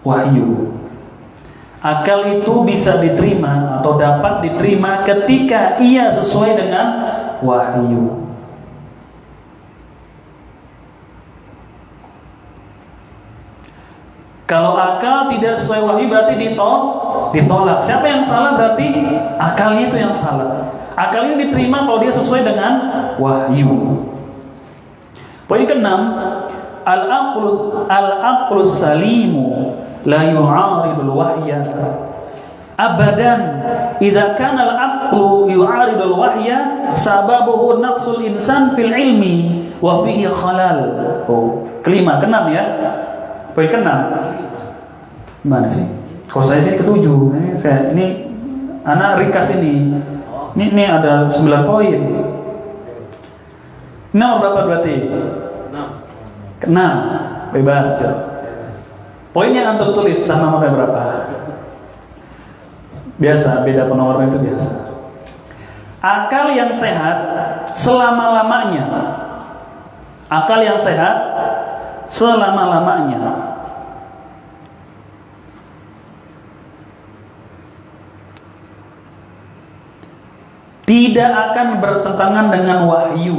wahyu. Akal itu bisa diterima atau dapat diterima ketika ia sesuai dengan wahyu. Kalau akal tidak sesuai wahyu berarti ditolak. Siapa yang salah? Berarti akalnya itu yang salah. Akal ini diterima kalau dia sesuai dengan wahyu. Poin keenam, al-aqlu salimu la yu'aridul wahya abadan idza kana al-aqlu yu'aridul wahya sababuhu naqsul insan fil ilmi wa fihi khalal. Kelima, keenam ya. Poin keenam. Mana sih? Kalau saya sih ketujuh. Ini anak ringkas ini. Ini ada 9 poin. Nomor berapa berarti? 6. Bebas, Cok. Poin yang antum tulis entah nomornya berapa. Biasa, beda penomornya itu biasa. Akal yang sehat selama-lamanya. Akal yang sehat selama-lamanya. Tidak akan bertentangan dengan wahyu.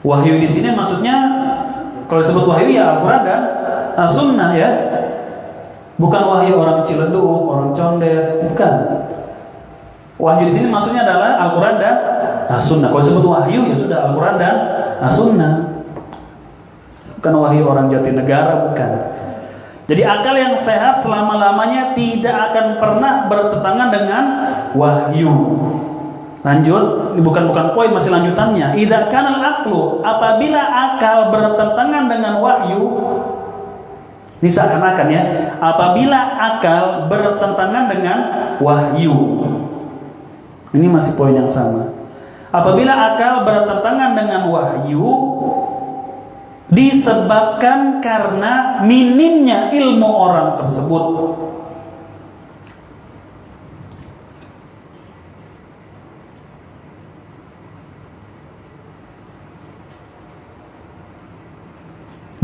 Wahyu di sini maksudnya kalau disebut wahyu ya Al-Quran dan As-Sunnah ya. Bukan wahyu orang Ciledug, orang Condet, bukan. Wahyu di sini maksudnya adalah Al-Quran dan As-Sunnah. Kalau disebut wahyu ya sudah Al-Quran dan As-Sunnah. Bukan wahyu orang Jatinegara, bukan. Jadi akal yang sehat selama-lamanya tidak akan pernah bertentangan dengan wahyu. Lanjut, ini bukan poin, masih lanjutannya. Idza kana al-aqlu, apabila akal bertentangan dengan wahyu, ini seakan-akan ya, apabila akal bertentangan dengan wahyu. Ini masih poin yang sama. Apabila akal bertentangan dengan wahyu disebabkan karena minimnya ilmu orang tersebut.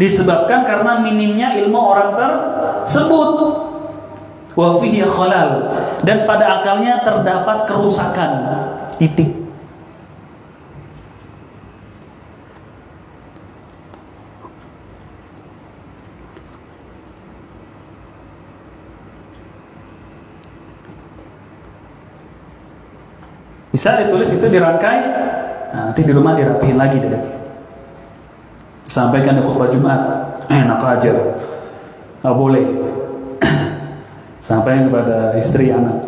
Disebabkan karena minimnya ilmu orang tersebut. Wa fihi khalal, dan pada akalnya terdapat kerusakan. Titik. Bisa ditulis itu dirangkai, nanti di rumah dirapiin lagi deh. Sampaikan di khutbah Jumat, enak aja, nggak boleh. Sampaikan kepada istri anak.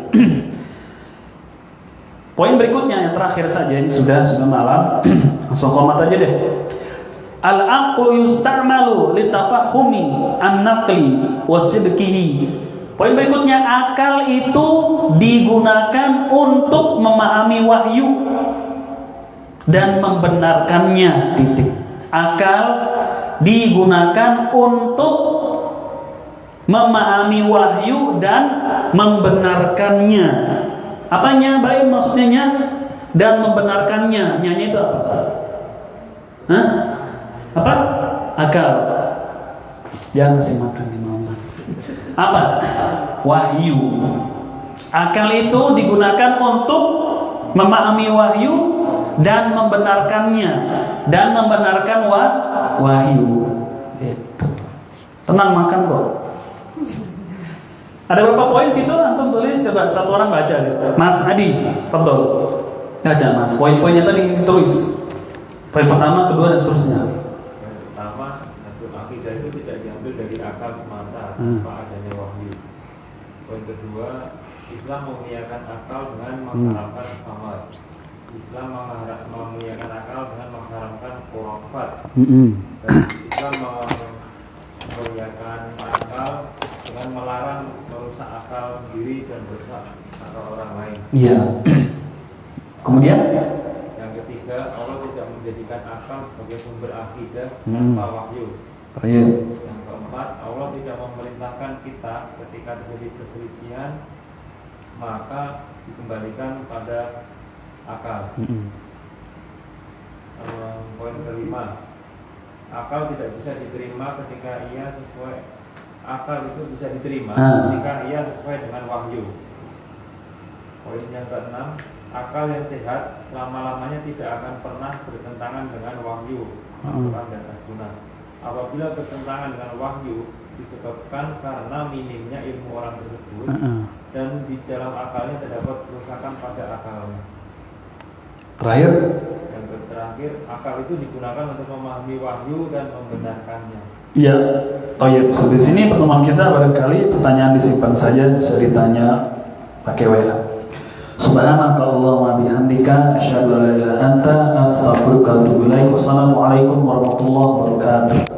Poin berikutnya yang terakhir saja, ini sudah malam, langsung komat aja deh. Al-aqlu yusta'malu litafahumi an-naqli wasidqihi. Poin berikutnya, akal itu digunakan untuk memahami wahyu dan membenarkannya. Titik. Akal digunakan untuk memahami wahyu dan membenarkannya. Apanya, baik maksudnya dan membenarkannya. Nyanya itu apa? Hah? Apa? Akal. Jangan kasih makan di mama. Apa? Wahyu. Akal itu digunakan untuk memahami wahyu dan membenarkannya, dan membenarkan wahyu. Itu. Tenang makan kok. Ada beberapa poin situ, antum tulis, coba satu orang baca deh. Mas Adi, fadhol. Baca Mas. Poin-poinnya tadi ditulis. Poin pertama, kedua dan seterusnya. Yang pertama, akidah itu tidak diambil dari akal semata tanpa adanya wahyu. Poin kedua, Islam mengiyakan akal dengan mengharapkan amal. Islam mengiyakan akal dengan mengharamkan khurafat. Dan Islam mengiyakan akal dengan melarang merusak akal sendiri dan merusak akal orang lain. Iya. Kemudian yang ketiga, Allah tidak menjadikan akal sebagai sumber akidah tanpa wahyu. Yang keempat, Allah tidak memerintahkan kita ketika terjadi perselisihan maka dikembalikan pada akal. Poin kelima, akal tidak bisa diterima ketika ia sesuai. Akal itu bisa diterima ketika ia sesuai dengan wahyu. Poin yang keenam, akal yang sehat selama-lamanya tidak akan pernah bertentangan dengan wahyu, Al-Quran dan As-Sunnah. Apabila bertentangan dengan wahyu disebabkan karena minimnya ilmu orang tersebut dan di dalam akalnya terdapat kerusakan pada akalnya. terakhir, Yang terakhir, akal itu digunakan untuk memahami wahyu dan membenarkannya. iya. Oh iya, sampai sini pertemuan kita barangkali pertanyaan disimpan saja, bisa ditanya pakai WA. Subhanaka Allahumma bihamdika asyhadu an la ilaha illa anta astaghfiruka wa atubu ilaik. Wassalamualaikum warahmatullahi wabarakatuh.